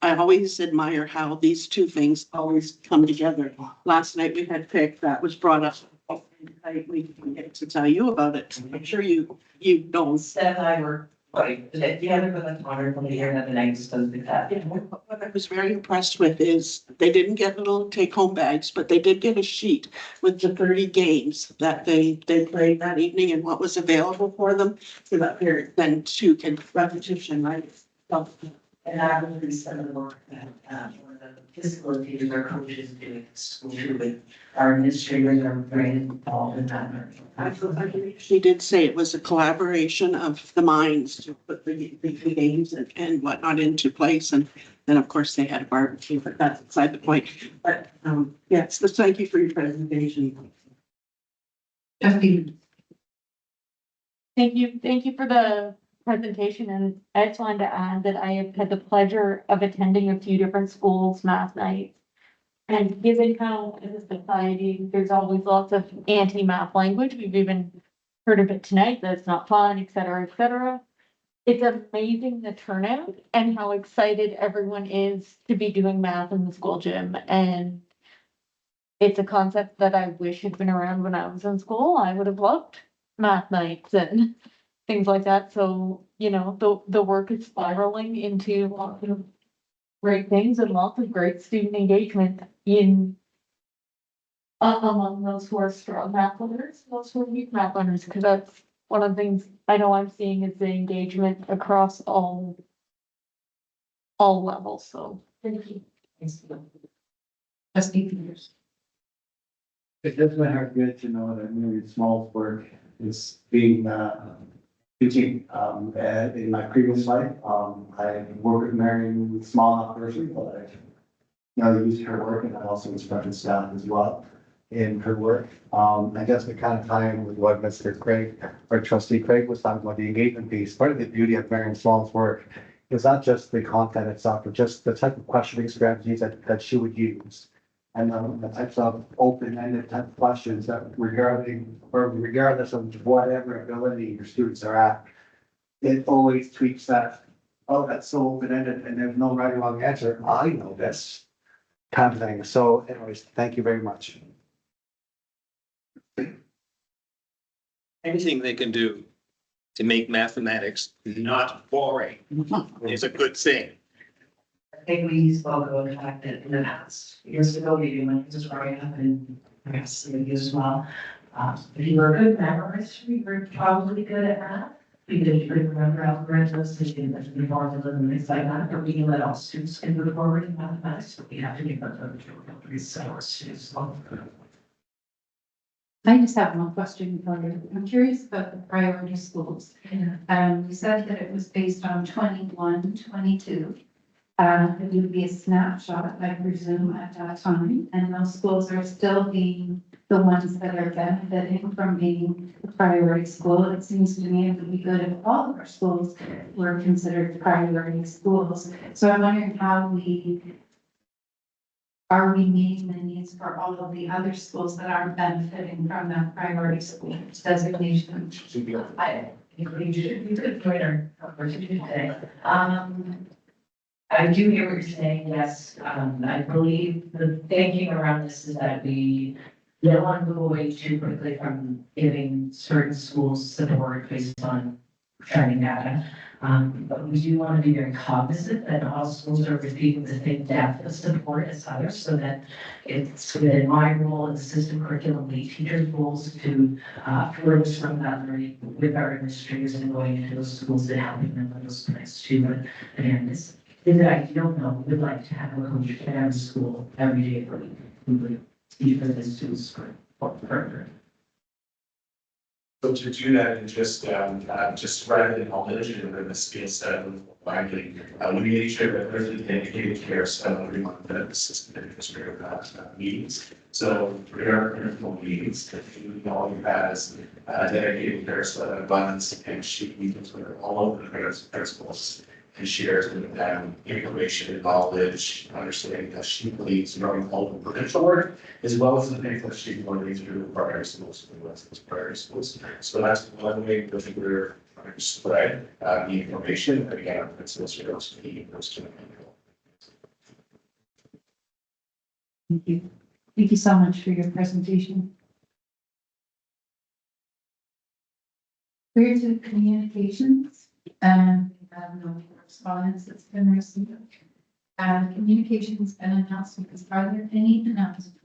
I always admire how these two things always come together. Last night we had PIC that was brought up. We can get to tell you about it. I'm sure you know. Steph and I were together for the honor from the year that the night was supposed to be cut. What I was very impressed with is they didn't get little take-home bags, but they did get a sheet with the 30 games that they played that evening and what was available for them, so that they're then too can repetition, right? So And that would be some of the work that, one of the facilitators or coaches doing at school too, with our administrators are very involved in that. She did say it was a collaboration of the minds to put the games and whatnot into place. And then, of course, they had a barbecue, but that's beside the point. But, yes, so thank you for your presentation. Trustee, Thank you for the presentation, and I just wanted to add that I have had the pleasure of attending a few different schools math nights. And given how as a society, there's always lots of anti-math language, we've even heard of it tonight, that it's not fun, et cetera, et cetera. It's amazing the turnout and how excited everyone is to be doing math in the school gym, and it's a concept that I wish had been around when I was in school. I would have loved math nights and things like that. So, you know, the work is spiraling into lots of great things and lots of great student engagement in among those who are strong math learners, and those who are weak math learners, because that's one of the things I know I'm seeing is the engagement across all levels. So thank you. Trustee Peters. It does my heart good to know that maybe small work is being, teaching, in my previous life. I worked with Mary with small operation, but I, used her work and I also instructed staff as well in her work. I guess we kind of tie in with what Mr. Craig or Trustee Craig was talking about, the engagement piece. Part of the beauty of Mary Small's work is not just the content itself, but just the type of questioning strategies that she would use. And the types of open-ended type of questions that regardless of whatever ability your students are at, it always tweaks that, oh, that's so open-ended and there's no right or wrong answer. I know this kind of thing. So anyways, thank you very much. Anything they can do to make mathematics not boring is a good thing. I think we spoke about the fact that in the past, years ago, maybe when it was growing up and perhaps you as well. If you were a good memorized, you were probably good at math. Because you could remember algorithms, you can be more of and things like that, but we can let all students can move forward in mathematics, but we have to give them the resources. I just have one question for you. I'm curious about the priority schools. You said that it was based on 21, 22. It would be a snapshot, I presume, at that time, and those schools are still being the ones that are benefiting from being a priority school. It seems to me it would be good if all of our schools were considered priority schools. So I'm wondering how are we meeting the needs for all of the other schools that aren't benefiting from that priority school designation? You could point our opportunity today. I do hear what you're saying, yes. I believe the thinking around this is that we don't want to move away too quickly from giving certain schools support based on training data. But we do want to be very cognizant that all schools are receiving the same depth of support as others, so that it's within my role as assistant curriculum lead teacher's roles to further some of that learning with our administrators and going into those schools and helping them with those plans too. But again, this is that I don't know, would like to have a coach at every school every day of the week. We would teach for the students for further. So to do that and just spread the knowledge and the skill set of finding, we need to have really dedicated care set every month that the system administrator meetings. So there are critical meetings that you know has dedicated care set abundance, and she meets with all of the principals and shares with them information, knowledge, understanding that she believes from all the potential work, as well as the things that she's learning through prior schools and lessons prior schools. So that's one way that we're trying to spread the information that again, principals are also key in those two. Thank you. Thank you so much for your presentation. We're to communications, and we have no correspondence that's been received. Communications and announcements. Are there any announcements?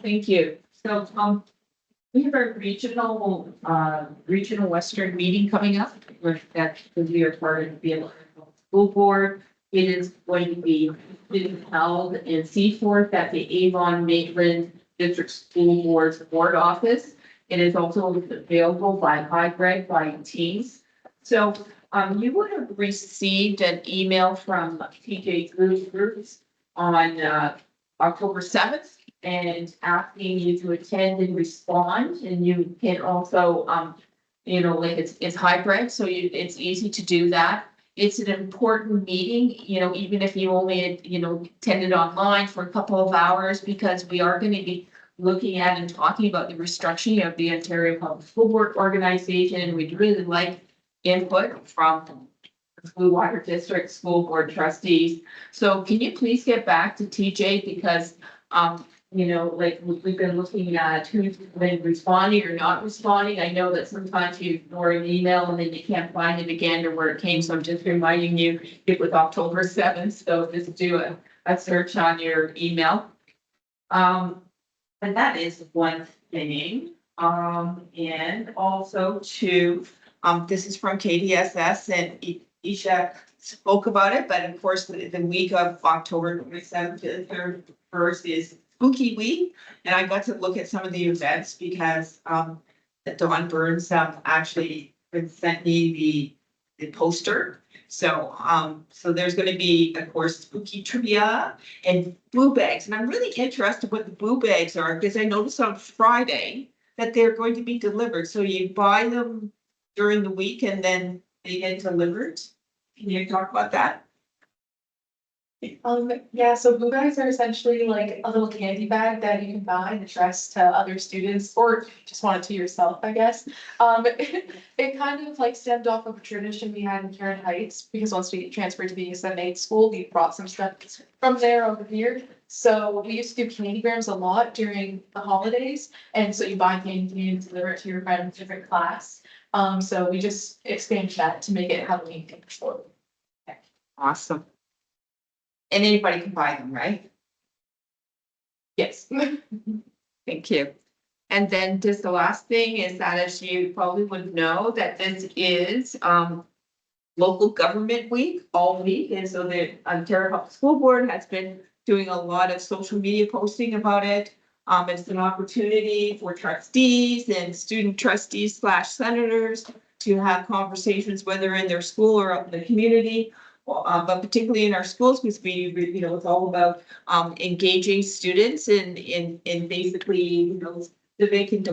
Thank you. So, We have a regional Western meeting coming up with that, we are part of the school board. It is going to be held in Seaforth at the Avon Maitland District School Board office. It is also available by hybrid by Teams. So, you would have received an email from TJ Groups on, October 7th. And asking you to attend and respond, and you can also, like it's hybrid, so it's easy to do that. It's an important meeting, even if you only, attended online for a couple of hours, because we are gonna be looking at and talking about the restructuring of the Ontario Public School Board organization, and we'd really like input from the Blue Water District School Board trustees. So can you please get back to TJ, because, we've been looking at who's been responding or not responding. I know that sometimes you ignore an email and then you can't find it again or where it came, so I'm just reminding you, it was October 7th, so just do a search on your email. And that is one thing. And also this is from KDSS, and Isha spoke about it, but of course, the week of October 27th to the 31st is Spooky Week, and I got to look at some of the events because Dawn Burns actually sent me the poster. So there's going to be, of course, spooky trivia and boo bags, and I'm really interested what the boo bags are, because I noticed on Friday that they're going to be delivered. So you buy them during the week and then they get delivered. Can you talk about that? Yeah, so blue bags are essentially like a little candy bag that you can buy and address to other students, or just want it to yourself, I guess. It kind of like stemmed off of a tradition we had in Karen Heights, because once we transferred to the USMA school, we brought some stuff from there over here. So we used to do candygrams a lot during the holidays, and so you buy candy and deliver it to your friend in different class. So we just expanded that to make it Halloween themed. Awesome. And anybody can buy them, right? Yes. Thank you. And then just the last thing is that, as you probably would know, that this is local government week, all week. And so the Ontario Public School Board has been doing a lot of social media posting about it. It's an opportunity for trustees and student trustees / senators to have conversations, whether in their school or out in the community. But particularly in our schools, because it's all about engaging students in basically, civic and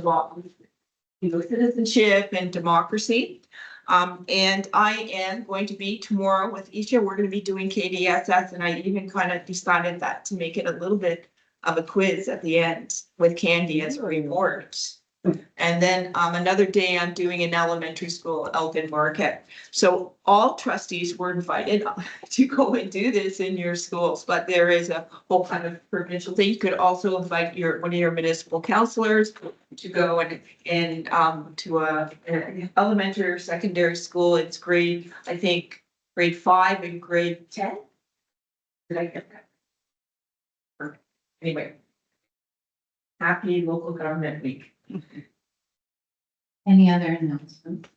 citizenship and democracy. And I am going to be tomorrow with Isha. We're going to be doing KDSS, and I even kind of decided that to make it a little bit of a quiz at the end with candy as rewards. And then another day I'm doing an elementary school out in Marquette. So all trustees were invited to go and do this in your schools, but there is a whole kind of provincial thing. You could also invite one of your municipal counselors to go and to an elementary or secondary school. It's grade 5 and grade 10. Did I get that? Anyway. Happy local government week. Any other announcements?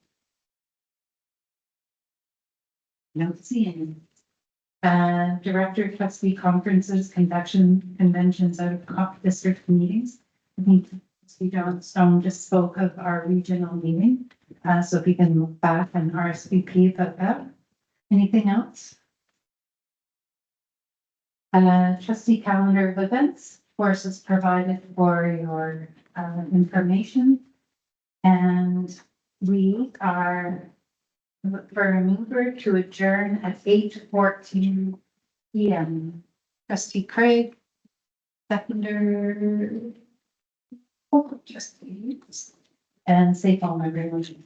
No seeing. Director of Trustee Conferences, conventions out of district meetings. I think Trustee Johnstone just spoke of our regional meeting. So if we can look back and RSVP about that. Anything else? Trustee calendar of events. Course is provided for your information. And we are for a mover to adjourn at 8:14 p.m. Trustee Craig, seconder, trustees, and safe all member motion.